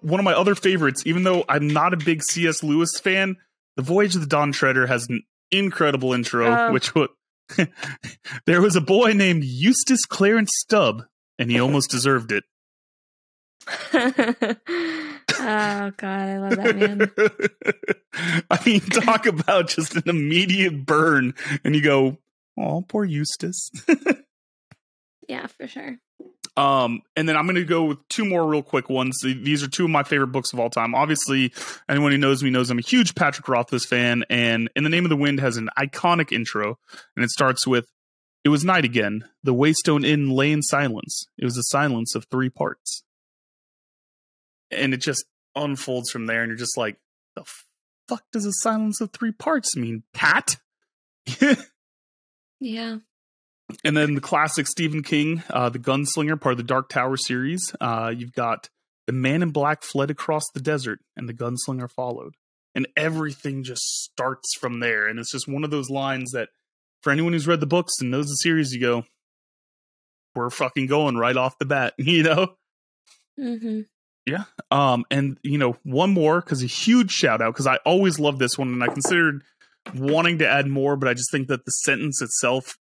one of my other favorites, even though I'm not a big C.S. Lewis fan, The Voyage of the Dawn Treader has an incredible intro, which was there was a boy named Eustace Clarence Stubb, and he almost deserved it. Oh God, I love that man. I mean, talk about just an immediate burn, and you go, "Oh, poor Eustace." Yeah, for sure. And then I'm going to go with two more real quick ones. These are two of my favorite books of all time. Obviously, anyone who knows me knows I'm a huge Patrick Rothfuss fan, and In the Name of the Wind has an iconic intro, and it starts with, "It was night again. The Waystone Inn lay in silence. It was a silence of 3 parts." And it just unfolds from there, and you're just like, the fuck does a silence of 3 parts mean, Pat? Yeah. And then the classic Stephen King, The Gunslinger, part of the Dark Tower series. You've got the man in black fled across the desert and the gunslinger followed. And everything just starts from there. And it's just one of those lines that for anyone who's read the books and knows the series, you go, we're fucking going right off the bat, Mm-hmm. Yeah. And, one more, because a huge shout out, because I always love this one. And I considered wanting to add more, but I just think that the sentence itself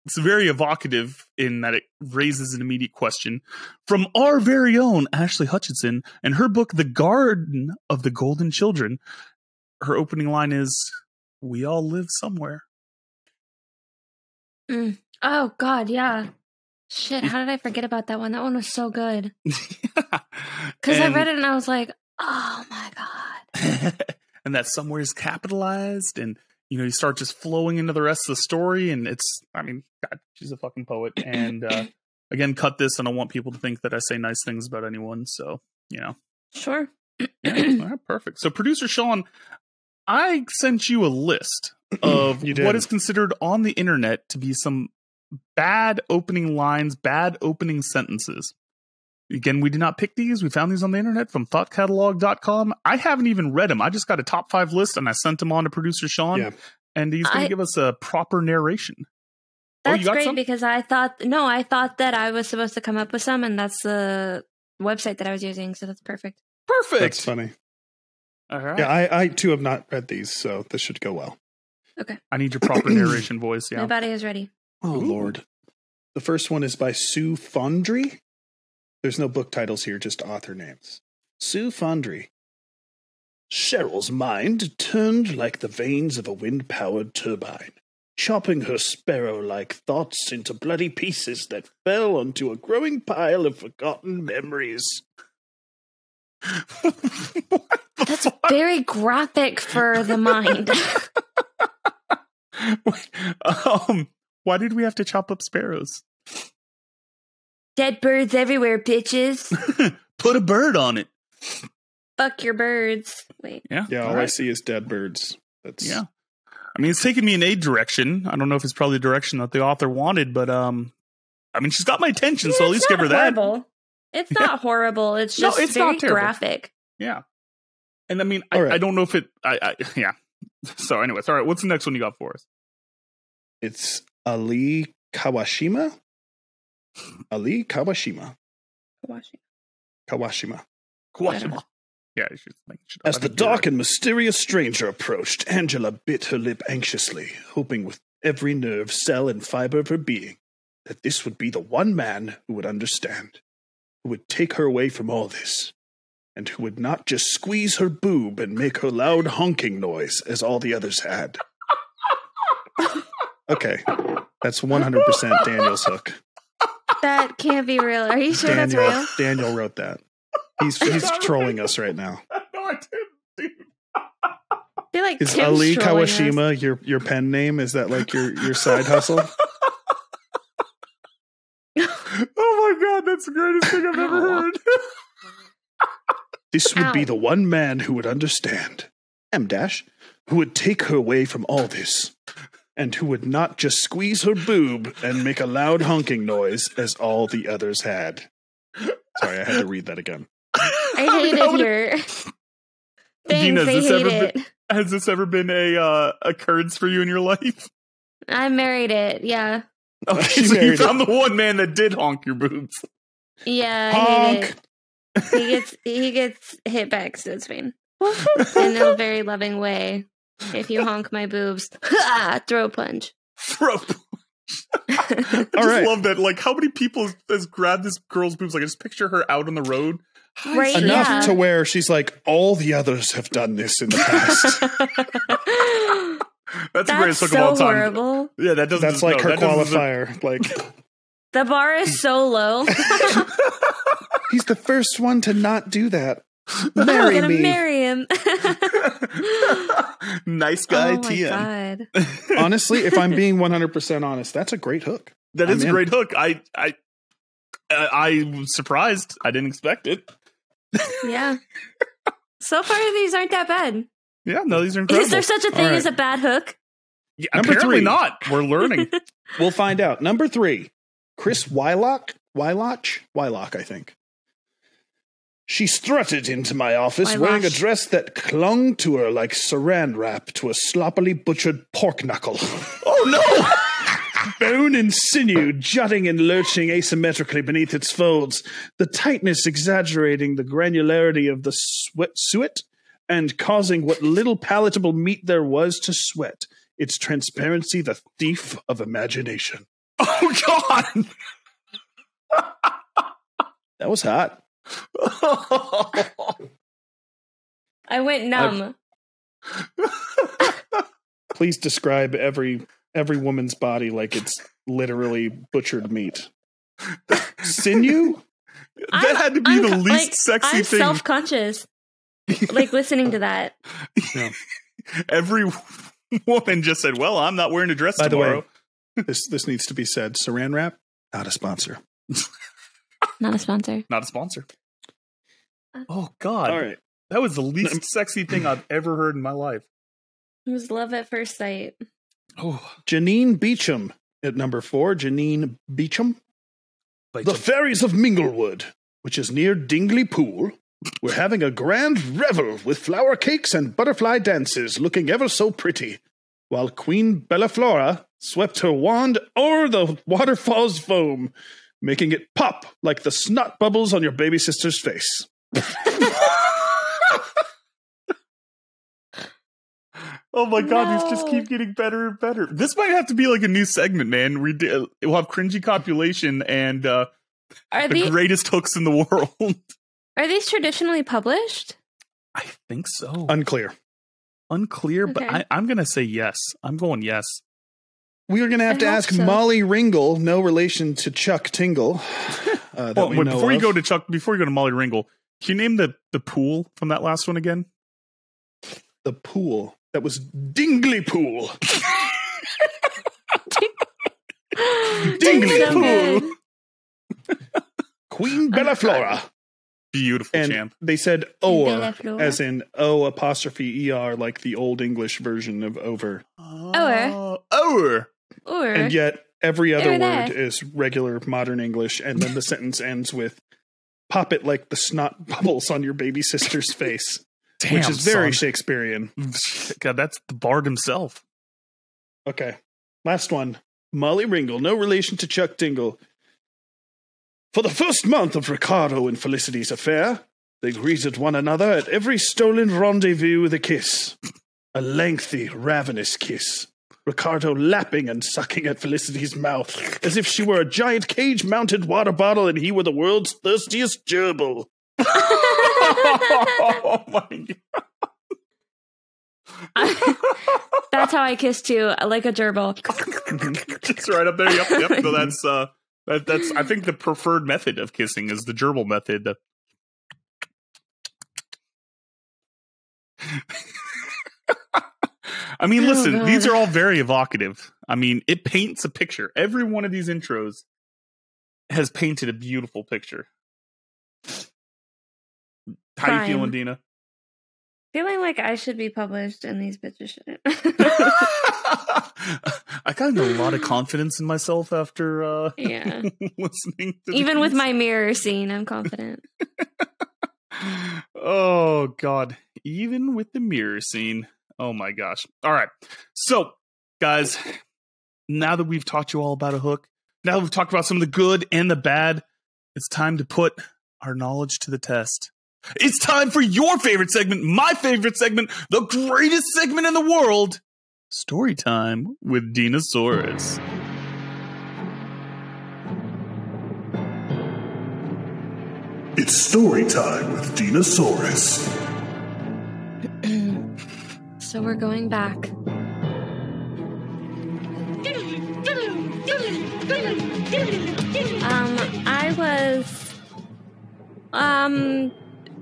it's very evocative in that it raises an immediate question from our very own Ashley Hutchinson and her book, The Garden of the Golden Children. Her opening line is, "We all live somewhere." Oh, God, yeah. Shit, how did I forget about that one? That one was so good. Because I read it and I was like, oh, my God. And that somewhere is capitalized, and you start just flowing into the rest of the story, and God, she's a fucking poet. And again, cut this. I don't want people to think that I say nice things about anyone, so Sure. Yeah, all right, perfect. So, producer Sean, I sent you a list of what is considered on the internet to be some bad opening lines, bad opening sentences. Again, we did not pick these. We found these on the internet from thoughtcatalog.com. I haven't even read them. I just got a top 5 list and I sent them on to producer Sean, and he's going to give us a proper narration. That's great because I thought that I was supposed to come up with some, and that's the website that I was using. So that's perfect. Perfect. That's funny. All right. Yeah, I too have not read these, so this should go well. Okay. I need your proper narration voice. Yeah. My body is ready. Oh, Lord. The first one is by Sue Fondry. There's no book titles here, just author names. Sue Fondry. Cheryl's mind turned like the vanes of a wind-powered turbine, chopping her sparrow-like thoughts into bloody pieces that fell onto a growing pile of forgotten memories. That's very graphic for the mind. Why did we have to chop up sparrows? Dead birds everywhere, bitches. Put a bird on it. Fuck your birds. Wait. Yeah, all I see is dead birds. Yeah. I mean, it's taken me in a direction. I don't know if it's probably the direction that the author wanted, but she's got my attention, so at least give her horrible. that. It's not horrible. It's just it's very not terrible. graphic. Yeah. And I don't know if it yeah. So anyways, all right, what's the next one you got for us? It's Ali Kawashima. Ali Kawashima. Kawashima. Yeah, as the dark and mysterious stranger approached, Angela bit her lip anxiously, hoping with every nerve, cell, and fiber of her being that this would be the one man who would understand, who would take her away from all this, and who would not just squeeze her boob and make her loud honking noise as all the others had. Okay, that's 100% Daniel's hook. That can't be real. Are you sure that's real? Daniel wrote that. He's trolling us right now. No, I didn't. I feel like is Tim's Ali trolling Kawashima us. your pen name? Is that like your side hustle? Oh my god, that's the greatest thing I've ever heard. This would be the one man who would understand. Who would take her away from all this, and who would not just squeeze her boob and make a loud honking noise as all the others had. Sorry, I had to read that again. I hate it here. Dina, Thanks, has this ever been a occurrence for you in your life? I married it, yeah. Okay, so you found the one man that did honk your boobs. Yeah, I hate it. He gets hit back, so it's fine. In a very loving way. If you honk my boobs, throw punch. Throw punch. I just love that. Like, how many people has grabbed this girl's boobs? Like, I just picture her out on the road. Right, enough to where she's like, all the others have done this in the past. That's the greatest hook of all time. Horrible. Yeah, that doesn't. That's like her qualifier. Like, the bar is so low. He's the first one to not do that. I'm gonna marry him. Nice guy, TM. God. Honestly, if I'm being 100% honest, that's a great hook. That is a great hook. I'm surprised. I didn't expect it. Yeah. So far, these aren't that bad. Yeah, no, these are incredible. Is there such a thing as a bad hook? Yeah, apparently not. We're learning. We'll find out. Number 3, Chris Wylock, I think. She strutted into my office wearing a dress that clung to her like saran wrap to a sloppily butchered pork knuckle. Oh, no! Bone and sinew jutting and lurching asymmetrically beneath its folds, the tightness exaggerating the granularity of the suet and causing what little palatable meat there was to sweat. Its transparency, the thief of imagination. Oh, God. That was hot. I went numb. Please describe every woman's body like it's literally butchered meat. Sinew? That had to be the least sexy I'm thing. I'm self-conscious. Like listening to that. Yeah. Every woman just said, well, I'm not wearing a dress By tomorrow. the way, this needs to be said. Saran wrap, not a sponsor. Not a sponsor. Not a sponsor. Oh, God. All right. That was the least sexy thing I've ever heard in my life. It was love at first sight. Oh, Janine Beecham at number 4. Janine Beecham. like The Fairies of Minglewood, which is near Dingley Pool, were having a grand revel with flower cakes and butterfly dances, looking ever so pretty, while Queen Bellaflora swept her wand o'er the waterfall's foam, making it pop like the snot bubbles on your baby sister's face. Oh my God, No. these just keep getting better and better. This might have to be like a new segment, man. We'll have cringy copulation and Are the they greatest hooks in the world. are these traditionally published? I think so. Unclear. Unclear, but Okay. I'm going to say yes. I'm going yes. We are going to have I to hope ask so. Molly Ringle, no relation to Chuck Tingle. That Well, we wait, know before you of. go to Chuck, before you go to Molly Ringle, can you name the pool from that last one again? The pool. That was Dingley Pool. Dingley So good. Queen Bellaflora. Beautiful, And champ. they said "or" Bellaflora. as in O apostrophe ER, like the old English version of over. Or. Or And yet every other Over word there. is regular modern English, and then the sentence ends with "pop it like the snot bubbles on your baby sister's face," Damn, which is very son. Shakespearean. God, that's the bard himself. Okay, last one. Molly Ringle, no relation to Chuck Tingle. For the first month of Ricardo and Felicity's affair, they greeted one another at every stolen rendezvous with a kiss. A lengthy, ravenous kiss. Ricardo lapping and sucking at Felicity's mouth as if she were a giant cage-mounted water bottle and he were the world's thirstiest gerbil. Oh my God. that's how I kiss too, like a gerbil. Just right up there. Yep. So that's I think the preferred method of kissing is the gerbil method. I mean, listen, God. these are all very evocative. I mean, it paints a picture. Every one of these intros has painted a beautiful picture. How you feeling, Fine. Dina? Feeling like I should be published and these bitches shouldn't. I got a lot of confidence in myself after Yeah. listening to Even with these. my mirror scene, I'm confident. Oh God. Even with the mirror scene. Oh my gosh. All right. So, guys, now that we've taught you all about a hook, now that we've talked about some of the good and the bad, it's time to put our knowledge to the test. It's time for your favorite segment, my favorite segment, the greatest segment in the world, Story Time with Dinosaurs. It's story time with Dinosaurus. So we're going back.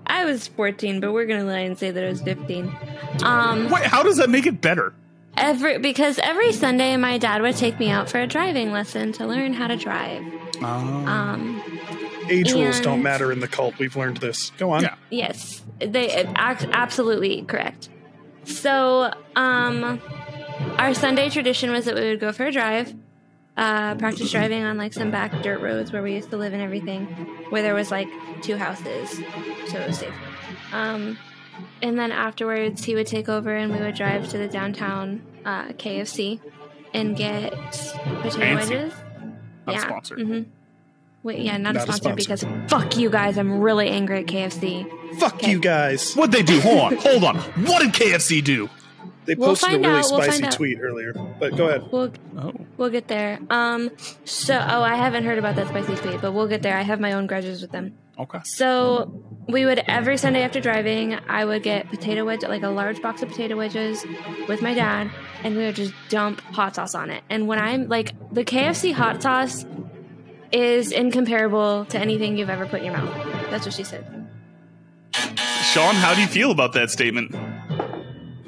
I was 14, but we're gonna lie and say that I was 15. Wait, how does that make it better? Because every Sunday my dad would take me out for a driving lesson to learn how to drive. Age rules And- don't matter in the cult. We've learned this. Go on. Yeah. Yes, absolutely correct. So, our Sunday tradition was that we would go for a drive, practice driving on like some back dirt roads where we used to live and everything, where there was like 2 houses, so it was safe. And then afterwards, he would take over and we would drive to the downtown KFC and get potato Fancy. wedges. Not sponsored. hmm Wait, yeah, not a Not a sponsor sponsor. because fuck you guys. I'm really angry at KFC. Fuck you guys. What'd they do? Hold on. What did KFC do? They We'll posted a find really out, we'll spicy find out. tweet earlier. But go ahead. We'll get there. I haven't heard about that spicy tweet, but we'll get there. I have my own grudges with them. Okay. So we would, every Sunday after driving, I would get potato wedge, like a large box of potato wedges with my dad, and we would just dump hot sauce on it. And when I'm like, the KFC hot sauce is incomparable to anything you've ever put in your mouth. That's what she said. Sean, how do you feel about that statement?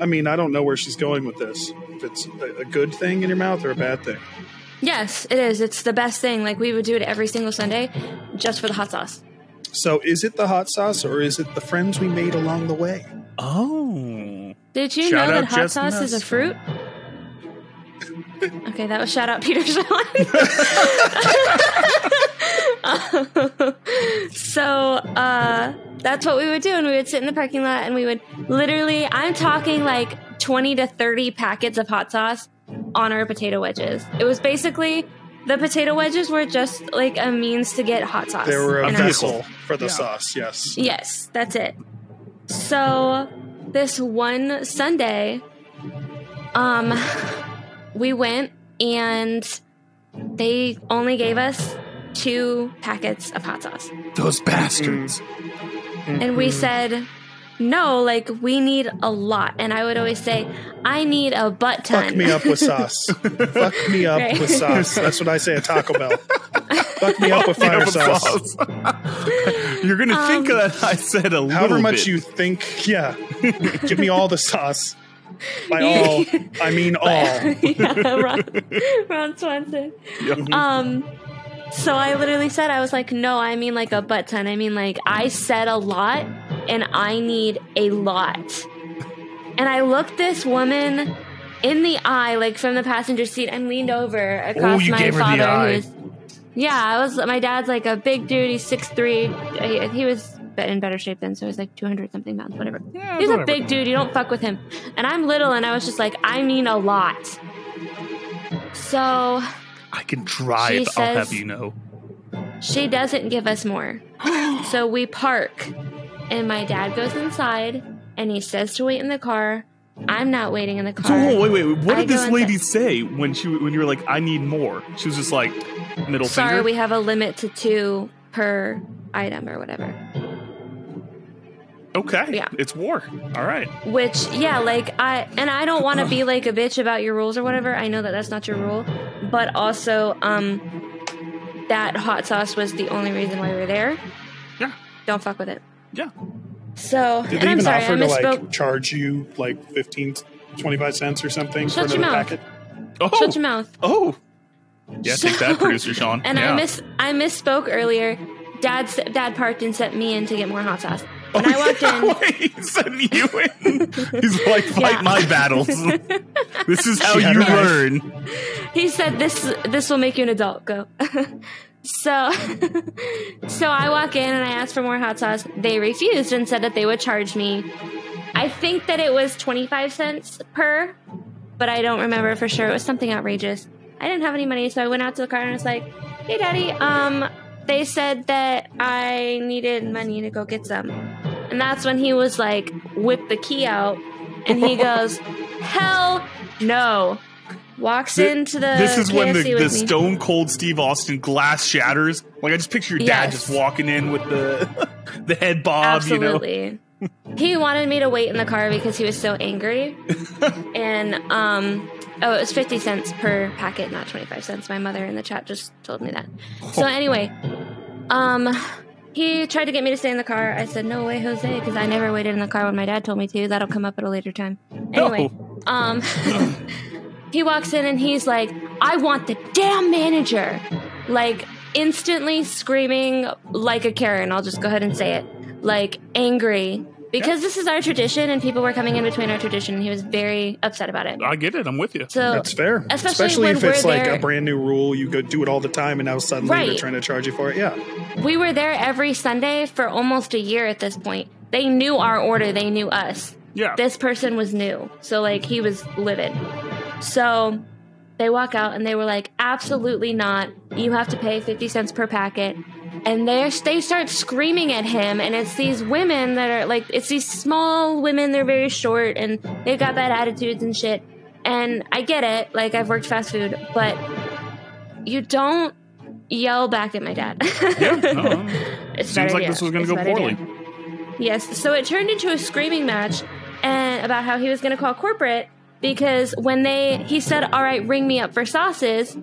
I mean, I don't know where she's going with this. If it's a good thing in your mouth or a bad thing. Yes, it is. It's the best thing. Like, we would do it every single Sunday just for the hot sauce. So is it the hot sauce or is it the friends we made along the way? Oh. Did you Shout know out that hot Jess sauce is a Ness. fruit? Okay, that was shout out Peter Sean. So that's what we would do, and we would sit in the parking lot and we would literally, I'm talking like 20 to 30 packets of hot sauce on our potato wedges. It was basically, the potato wedges were just like a means to get hot sauce. They were a in our- vessel for the sauce, yes. Yes, that's it. So this one Sunday, we went and they only gave us 2 packets of hot sauce. Those bastards. And we said, no, like, we need a lot. And I would always say, I need a butt ton. Fuck me up with sauce. Fuck me up Right. with sauce. That's what I say at Taco Bell. Fuck me up with fire sauce. You're going to think that I said a However little much bit. you think, yeah. Give me all the sauce. By all, I mean all. Yeah, Ron Swanson. So I literally said, I was like, no, I mean like a butt ton. I mean, like, I said a lot and I need a lot. And I looked this woman in the eye, like from the passenger seat, and leaned over across you my gave her the father. eye. My dad's like a big dude. He's 6'3". He was in better shape then, so he's like 200 something pounds, whatever. Yeah, He's whatever. a big dude. You don't fuck with him. And I'm little, and I was just like, I mean a lot. So I can drive, She I'll says- have you know. she doesn't give us more. So we park, and my dad goes inside, and he says to wait in the car. I'm not waiting in the car. So, wait. What I did this go lady inside. say when you were like, I need more? She was just like, middle Sorry, finger? we have a limit to 2 per item or whatever. Okay. Yeah. It's war. All right. Which, yeah, like, I don't want to be like a bitch about your rules or whatever. I know that that's not your rule. But also, that hot sauce was the only reason why we were there. Yeah. Don't fuck with it. Yeah. So, Did and they I'm even sorry, I offer to misspoke. like charge you like 15, 25 cents or something Shut for your another mouth. packet? Oh. Shut your mouth. Oh. Yeah, take that, So- producer Sean. And yeah. I misspoke earlier. Dad parked and sent me in to get more hot sauce. When I walked in, Wait, he sent you in. He's like, fight Yeah. my battles. This is how She had you a knife. learn. he said, "This will make you an adult." Go. So I walk in and I ask for more hot sauce. They refused and said that they would charge me. I think that it was 25 cents per, but I don't remember for sure. It was something outrageous. I didn't have any money, so I went out to the car and I was like, "Hey, Daddy, they said that I needed money to go get some." And that's when he was like, whip the key out, and he goes, "Hell no." Walks into the This is when KFC the with me. Stone Cold Steve Austin glass shatters. Like, I just picture your dad Yes. just walking in with the head bob, Absolutely. He wanted me to wait in the car because he was so angry. And it was 50 cents per packet, not 25 cents. My mother in the chat just told me that. So anyway, he tried to get me to stay in the car. I said, "No way, Jose," because I never waited in the car when my dad told me to. That'll come up at a later time. Anyway, he walks in and he's like, "I want the damn manager." Like, instantly screaming like a Karen. I'll just go ahead and say it. Like, angry. Because this is our tradition and people were coming in between our tradition, and he was very upset about it. I get it. I'm with you. So That's fair. Especially when if it's we're like there- a brand new rule, you go do it all the time, and now suddenly they're Right. trying to charge you for it. Yeah. we were there every Sunday for almost a year at this point. They knew our order. They knew us. Yeah. This person was new. So, like, he was livid. So They walk out and they were like, absolutely not. You have to pay 50 cents per packet. And they start screaming at him. And it's these women that are like, it's these small women. They're very short and they've got bad attitudes and shit. And I get it. Like, I've worked fast food, but you don't yell back at my dad. Yeah, no. It seems like this was going to go poorly. Yes. So it turned into a screaming match and about how he was going to call corporate because when he said, all right, ring me up for sauces.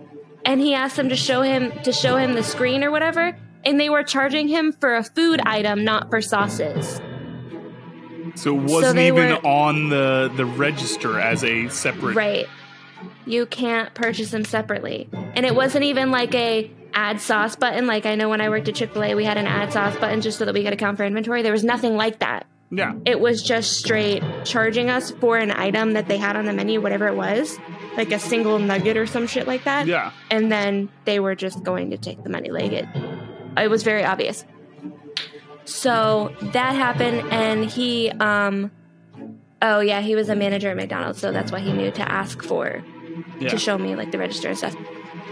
And he asked them to show him the screen or whatever. And they were charging him for a food item, not for sauces. So it wasn't even on the register as a separate... Right. You can't purchase them separately. And it wasn't even like a add sauce button. Like I know when I worked at Chick-fil-A, we had an add sauce button just so that we could account for inventory. There was nothing like that. Yeah. It was just straight charging us for an item that they had on the menu, whatever it was. Like a single nugget or some shit like that. Yeah. And then they were just going to take the money. Like it was very obvious. So that happened, and he was a manager at McDonald's, so that's why he knew to ask for to show me like the register and stuff.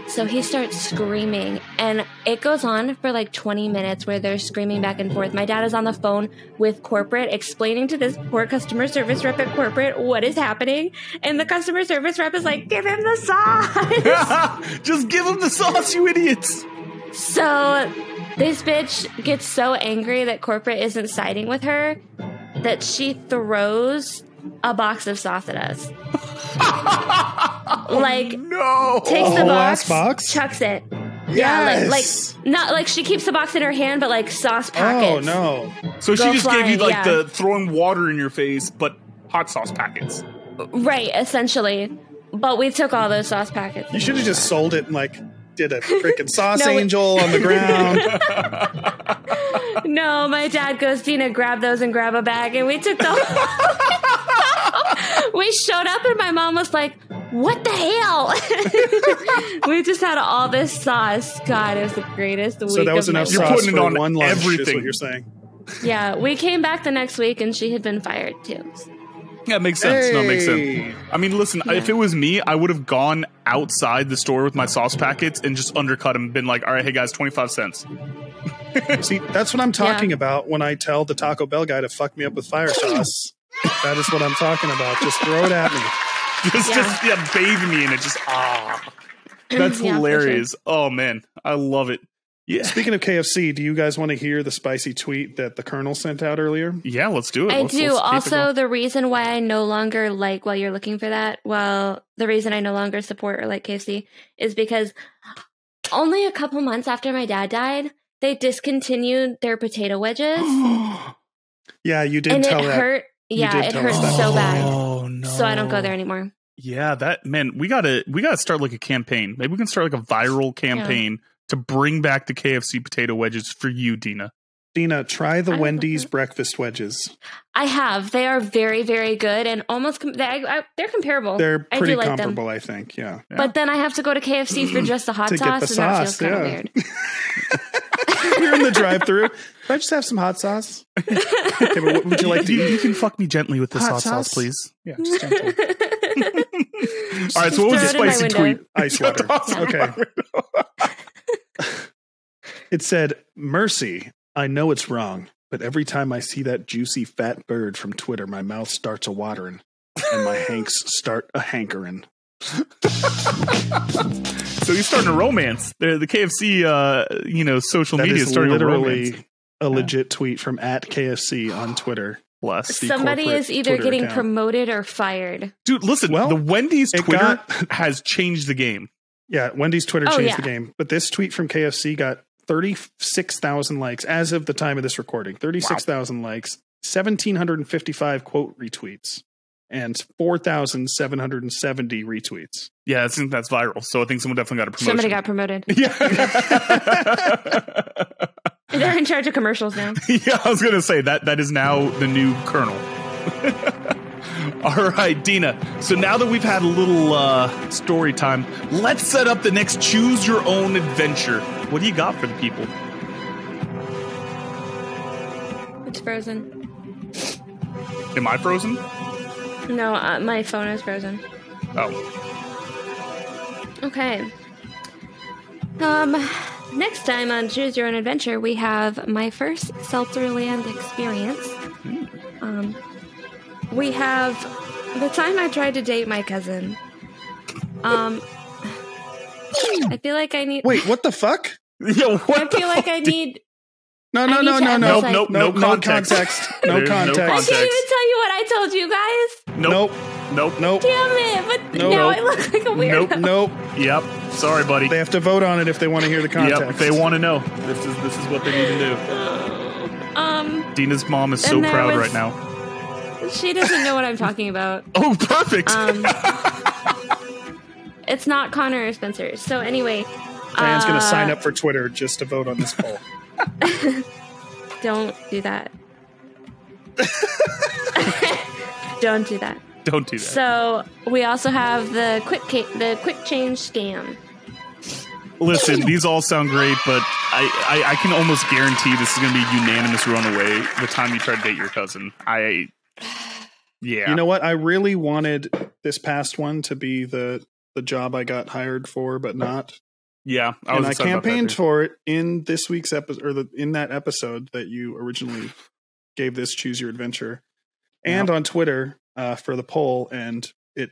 So he starts screaming, and it goes on for like 20 minutes where they're screaming back and forth. My dad is on the phone with corporate explaining to this poor customer service rep at corporate what is happening. And the customer service rep is like, give him the sauce. Just give him the sauce, you idiots. So this bitch gets so angry that corporate isn't siding with her that she throws a box of sauce at us. Like, no, takes the box, chucks it. Yes. Yeah, like not like she keeps the box in her hand, but like sauce packets. Oh no! So she just gave you like yeah. the throwing water in your face, but hot sauce packets. Right, essentially. But we took all those sauce packets. You should have just sold it and like did a freaking sauce angel on the ground. No, my dad goes, Dina, grab those and grab a bag, and we took them. We showed up and my mom was like, what the hell? We just had all this sauce. God, it was the greatest week. So that was enough You're sauce putting it for on one lunch, everything. is what you're saying. Yeah, we came back the next week and she had been fired too. Yeah, it makes sense. No, it makes Hey. sense. I mean, listen, if it was me, I would have gone outside the store with my sauce packets and just undercut them and been like, all right, hey guys, 25 cents. See, that's what I'm talking about when I tell the Taco Bell guy to fuck me up with fire sauce. That is what I'm talking about. Just throw it at me. Just bathe me in it. Just, That's Yeah, hilarious. for Oh, man. I love it. Yeah. Speaking of KFC, do you guys want to hear the spicy tweet that the Colonel sent out earlier? Yeah, let's do it. I Let's do. keep it Also, going. the reason why I no longer like, while you're looking for that, the reason I no longer support or like KFC is because only a couple months after my dad died, they discontinued their potato wedges. Yeah, you did And tell it that. hurt. Yeah, did it tell hurt us that. so bad. Oh, no. So I don't go there anymore. Yeah, that, man, we gotta start like a campaign. Maybe we can start like a viral campaign to bring back the KFC potato wedges for you, Dina. Dina, try the I don't Wendy's know. breakfast wedges. I have. They are very, very good and almost they're comparable. They're I pretty do like comparable, them. I think. Yeah. But then I have to go to KFC for just the hot To get sauce, the and that sauce, feels kind of yeah. weird. You're in the drive-thru. Can I just have some hot sauce? Okay, but what would you like to You eat? can fuck me gently with this Hot hot sauce, sauce? please. Yeah, just gentle. All right, so what was the Throw it in my spicy window. tweet? Ice water. Okay. Okay. It said, "Mercy, I know it's wrong, but every time I see that juicy fat bird from Twitter, my mouth starts a-watering and my hanks start a-hankering." So you're starting a romance. The KFC, social That media is is starting a romance. literally a legit tweet from @KFC on Twitter. Bless. The Somebody corporate is either Twitter getting account. promoted or fired. Dude, listen, Well, the Wendy's it Twitter got- has changed the game. Yeah, Wendy's Twitter Oh, changed yeah. the game. But this tweet from KFC got 36,000 likes as of the time of this recording. 36,000 likes, 1,755 quote retweets, and 4,770 retweets. Yeah, I think that's viral. So I think someone definitely got a promotion. Somebody got promoted. Yeah. They're in charge of commercials now. Yeah, I was going to say that is now the new Colonel. All right, Dina. So now that we've had a little story time, let's set up the next choose your own adventure. What do you got for the people? It's frozen. Am I frozen? No, my phone is frozen. Oh. Okay. Next time on Choose Your Own Adventure, we have my first Seltzerland experience. We have the time I tried to date my cousin. I feel like I need... Wait, what the fuck? Yo, what I feel like I need... No context. No context. No There's context. I can't even tell you what I told you guys. Nope. Damn it! But now I look like a weirdo. Nope. Yep. Sorry, buddy. They have to vote on it if they want to hear the context. Yep. If they want to know, this is what they need to do. Dina's mom is so proud right now. She doesn't know what I'm talking about. Oh, perfect. It's not Connor or Spencer. So anyway, Diane's going to sign up for Twitter just to vote on this poll. Don't do that. Don't do that. Don't do that. So we also have the quick change scam. Listen, these all sound great, but I can almost guarantee this is going to be a unanimous runaway the time you try to date your cousin. Yeah. You know what? I really wanted this past one to be the job I got hired for, but not. Yeah, I campaigned for it in this week's episode, or in that episode that you originally gave this Choose Your Adventure, and on Twitter for the poll, and it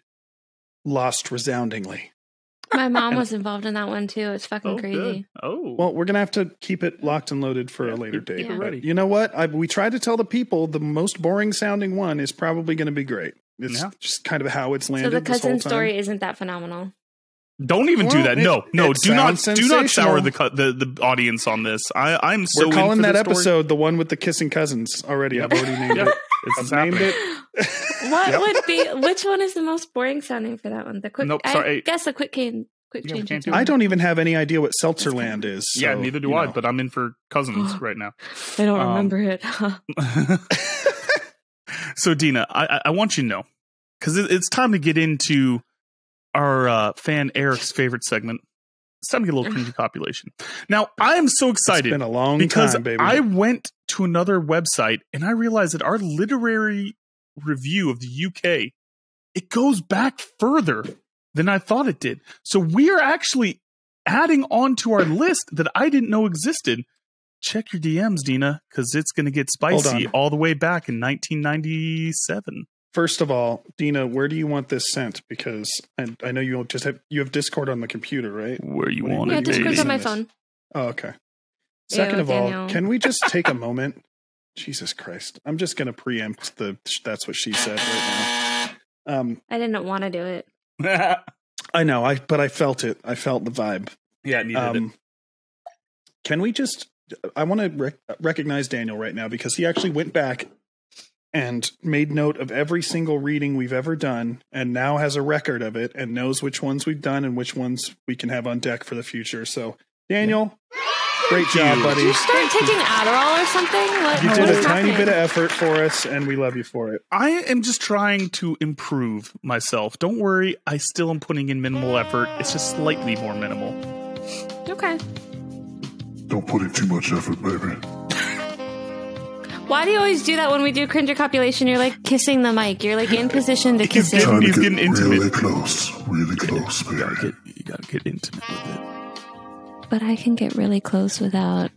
lost resoundingly. My mom was involved in that one too. It's fucking crazy. Good. Oh, well, we're gonna have to keep it locked and loaded for a later date. Yeah. But you know what? We tried to tell the people the most boring sounding one is probably going to be great. It's just kind of how it's landed. So the cousin this whole story time. isn't that phenomenal. Don't even do that. No, do not sensational. sour the audience on this. I'm so. We're calling that episode episode the one with the kissing cousins already. I've already named it. I've named it. What would be? Which one is the most boring sounding for that one? The quick. Nope, sorry. I guess the quick change. I don't even have any idea what Seltzerland is. So, yeah, neither do I. But I'm in for cousins right now. I don't remember it. So Dina, I want you to know, because it's time to get into our fan Eric's favorite segment. It's time to get a little cringy population. Now, I am so excited. It's been a long because time, baby. I went to another website and I realized that our literary review of the UK, it goes back further than I thought it did. So we are actually adding on to our list that I didn't know existed. Check your DMs, Dina, because it's going to get spicy all the way back in 1997. First of all, Dina, where do you want this sent? Because I know you have Discord on the computer, right? Where you want it? Yeah, Discord's on my phone. Oh, okay. Second of all, can we just take a moment? Jesus Christ. I'm just going to preempt that's what she said right now. I didn't want to do it. I know, but I felt it. I felt the vibe. Yeah, it needed it. Can we just... I want to recognize Daniel right now because he actually went back and made note of every single reading we've ever done and now has a record of it and knows which ones we've done and which ones we can have on deck for the future. So, Daniel, great job, buddy. Did you start taking Adderall or something? You did a tiny bit of effort for us, and we love you for it. I am just trying to improve myself. Don't worry, I still am putting in minimal effort. It's just slightly more minimal. Okay. Don't put in too much effort, baby. Why do you always do that when we do cringer copulation? You're like kissing the mic. You're like in position to kiss it. He's getting intimate. Really close, baby. You gotta get intimate with it. But I can get really close without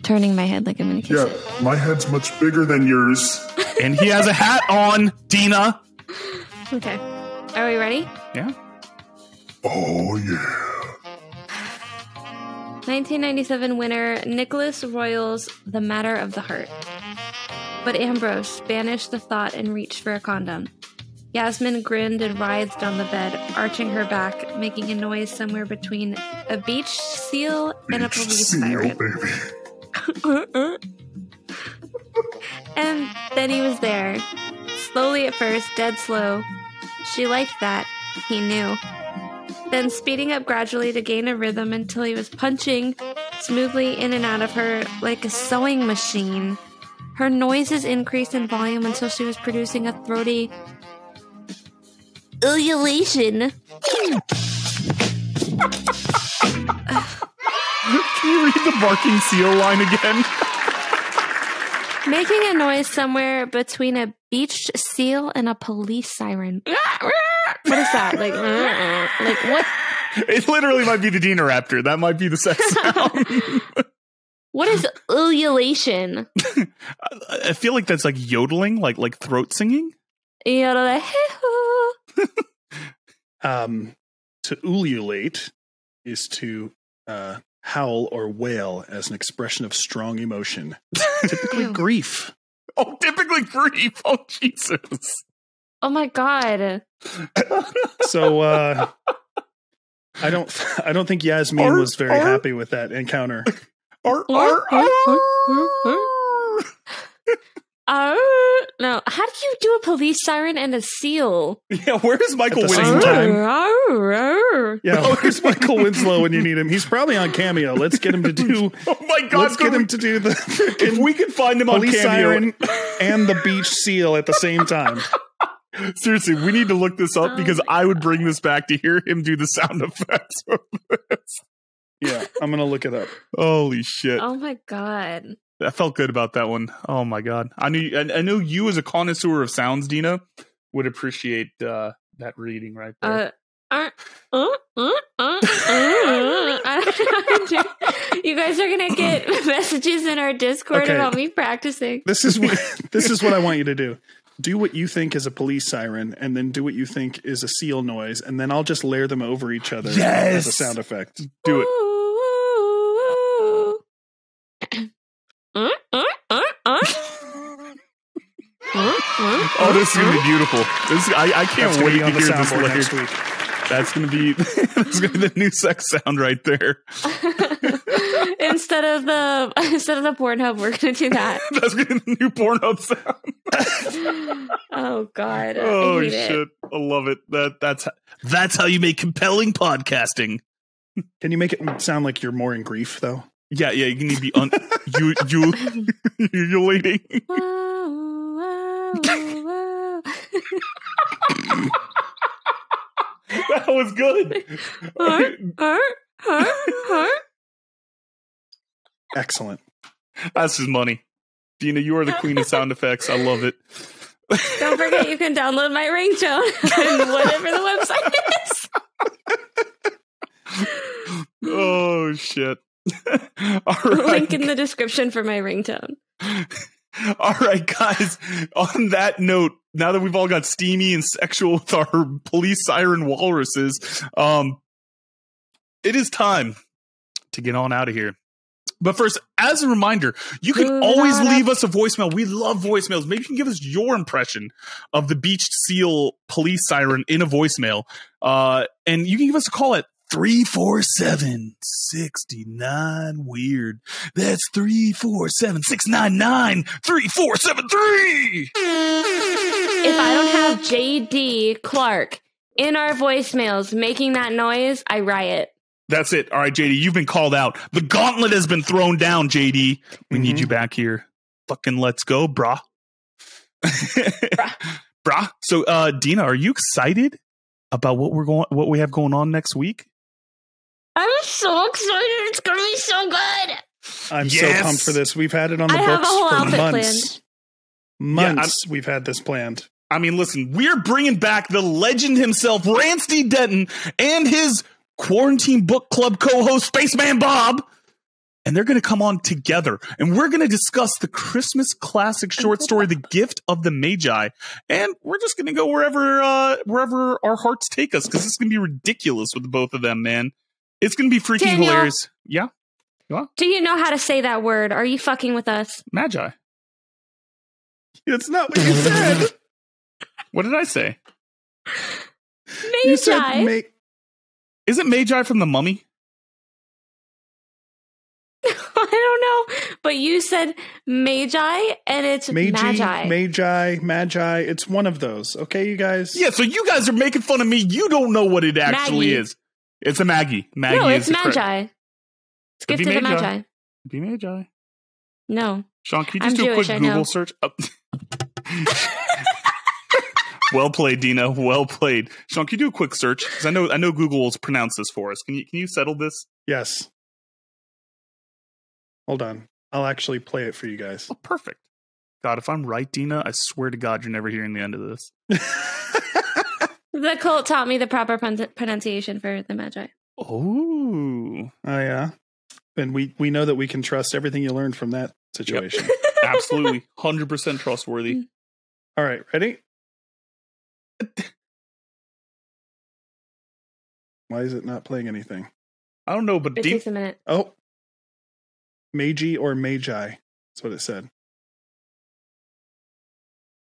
turning my head like I'm gonna kiss it. Yeah, my head's much bigger than yours. And he has a hat on, Dina. Okay. Are we ready? Yeah. Oh, yeah. 1997 winner Nicholas Royal's The Matter of the Heart. But Ambrose banished the thought and reached for a condom. Yasmin grinned and writhed on the bed, arching her back, making a noise somewhere between a beach seal and a police siren. Baby. And then he was there. Slowly at first, dead slow. She liked that. He knew. Then speeding up gradually to gain a rhythm until he was punching smoothly in and out of her like a sewing machine. Her noises increased in volume until she was producing a throaty ululation. Can you read the barking seal line again? Making a noise somewhere between a beached seal and a police siren. What is that? Like what? It literally might be the Dinaraptor. That might be the sex sound. What is ululation? I feel like that's like yodeling, like throat singing. To ululate is to howl or wail as an expression of strong emotion, typically grief. Oh, typically grief. Oh, Jesus. Oh my God. So I don't think Yasmin was very happy with that encounter. No, how do you do a police siren and a seal? Yeah, where's Michael At the same Winslow? time. Yeah, where's Michael Winslow when you need him? He's probably on Cameo. Let's get him to do. Oh my God! Let's get him to do the. If we could find him on police Cameo siren and the beach seal at the same time. Seriously, we need to look this up because I would bring this back to hear him do the sound effects of this. Yeah, I'm gonna look it up. Holy shit! Oh my God. I felt good about that one. Oh my God! I know you as a connoisseur of sounds, Dina, would appreciate that reading right there. You guys are gonna get messages in our Discord about me practicing. This is what I want you to do. Do what you think is a police siren, and then do what you think is a seal noise, and then I'll just layer them over each other as a sound effect. Do it. Oh, this is gonna be beautiful. I can't wait to hear this later. Next week. That's gonna be the new sex sound right there. Instead of the Pornhub, we're gonna do that. That's gonna be the new Pornhub sound. Oh God! Oh I hate shit! it. I love it. That's how you make compelling podcasting. Can you make it sound like you're more in grief, though? Yeah. You can be ululating. That was good. Excellent. That's his money. Dina, you are the queen of sound effects. I love it. Don't forget you can download my ringtone and whatever the website is. Oh shit. All right. Link in the description for my ringtone. All right, guys. On that note, now that we've all got steamy and sexual with our police siren walruses, it is time to get on out of here. But first, as a reminder, you can always leave us a voicemail. We love voicemails. Maybe you can give us your impression of the beached seal police siren in a voicemail. And you can give us a call at 347-69-WEIRD. That's 347-699-3473. If I don't have JD Clark in our voicemails making that noise, I riot. That's it. All right, JD, you've been called out. The gauntlet has been thrown down, JD. We need you back here. Fucking let's go, brah. Brah. So, Dina, are you excited about what we have going on next week? I'm so excited. It's going to be so good. I'm so pumped for this. We've had it on the books for months. Months we've had this planned. I mean, listen, we're bringing back the legend himself, Ransty Denton, and his Quarantine Book Club co-host, Spaceman Bob. And they're going to come on together. And we're going to discuss the Christmas classic short story, The Gift of the Magi. And we're just going to go wherever our hearts take us, because it's going to be ridiculous with both of them, man. It's going to be freaking hilarious. Yeah? Do you know how to say that word? Are you fucking with us? Magi. It's not what you said. What did I say? Magi. You said Isn't Magi from The Mummy? I don't know, but you said Magi, and it's Magi. Magi. It's one of those. Okay, you guys? Yeah, so you guys are making fun of me. You don't know what it actually is. It's a Maggie. No, it's Magi. It's Gift of the Magi. Be Magi. No. Sean, can you just do a quick Google search? Oh. Well played, Dina. Well played. Sean, can you do a quick search? Because I know Google will pronounce this for us. Can you settle this? Yes. Hold on. I'll actually play it for you guys. Oh, perfect. God, if I'm right, Dina, I swear to God, you're never hearing the end of this. The cult taught me the proper pronunciation for the Magi. Oh. Oh, yeah. And we know that we can trust everything you learned from that situation. Yep. Absolutely. 100% trustworthy. All right. Ready? Why is it not playing anything? I don't know, but It takes a minute. Oh. Magi or Magi. That's what it said.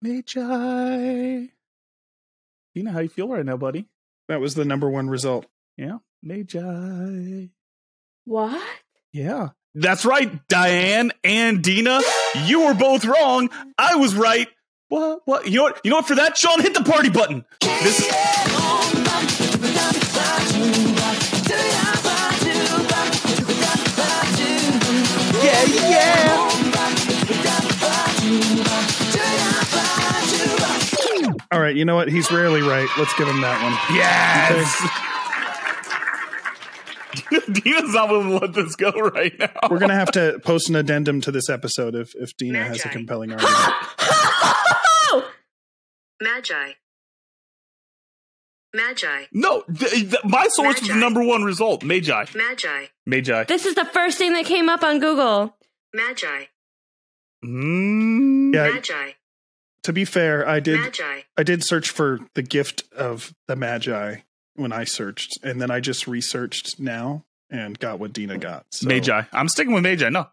Magi. You know how you feel right now, buddy. That was the number one result. Yeah. Magi. What? Yeah. That's right, Diane and Dina. You were both wrong. I was right. What? You know what? For that, Sean, hit the party button. This Yeah. All right, you know what? He's rarely right. Let's give him that one. Yes. Dina's not willing to let this go right now. We're going to have to post an addendum to this episode if Dina has a compelling argument. Magi. No, my source was the number one result. Magi. This is the first thing that came up on Google. Magi. Yeah. Magi. To be fair, I did Magi. search for the gift of the Magi when I searched, and then I just researched now and got what Dina got. So. Magi. I'm sticking with Magi. No.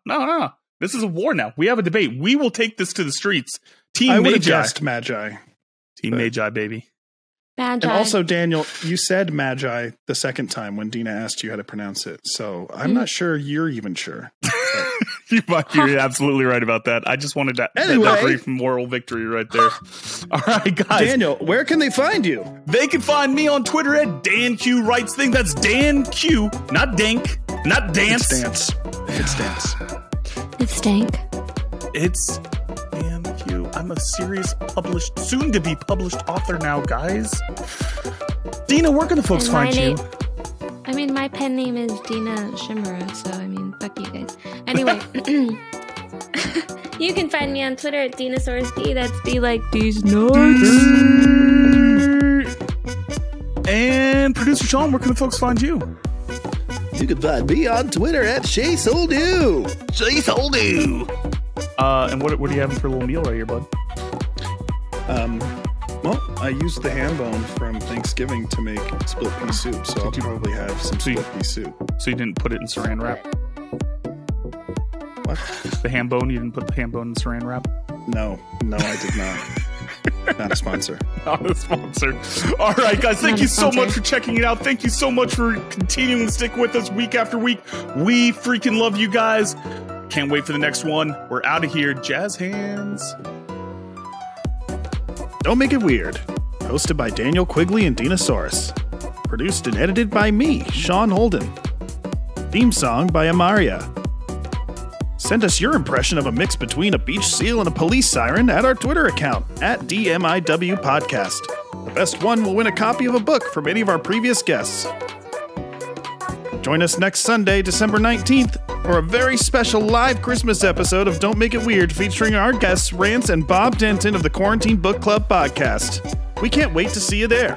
This is a war now. We have a debate. We will take this to the streets. Team I would have Magi. guessed Magi. Team Magi, baby. Magi. And also, Daniel, you said Magi the second time when Dina asked you how to pronounce it. So I'm not sure you're even sure. You're absolutely right about that. I just wanted that brief moral victory right there. All right, guys. Daniel, where can they find you? They can find me on Twitter at DanQ That's Dan Q, not Dank, not Dance. It's Dance. It's Stank. It's Dan Q. I'm a serious soon to be published author now, guys. Dina, where can the folks find you? My pen name is Dina Shimura, so fuck you guys. Anyway, you can find me on Twitter at Dinosaurs D. That's D like these nuts. And producer Sean, where can the folks find you? You can find me on Twitter at ShaySoldu. And what are you having for a little meal right here, bud? Well, I used the ham bone from Thanksgiving to make split pea soup, so I'll probably have some split pea soup. So you didn't put it in saran wrap? What? The ham bone? You didn't put the ham bone in saran wrap? No, I did not. Not a sponsor. Not a sponsor. All right, guys, thank you so much for checking it out. Thank you so much for continuing to stick with us week after week. We freaking love you guys. Can't wait for the next one. We're out of here. Jazz hands. Don't Make It Weird. Hosted by Daniel Quigley and Dinosaurs. Produced and edited by me, Sean Holden. Theme song by Amaria. Send us your impression of a mix between a beach seal and a police siren at our Twitter account, at DMIW Podcast. The best one will win a copy of a book from any of our previous guests. Join us next Sunday, December 19th, for a very special live Christmas episode of Don't Make It Weird featuring our guests, Rance and Bob Denton of the Quarantine Book Club podcast. We can't wait to see you there.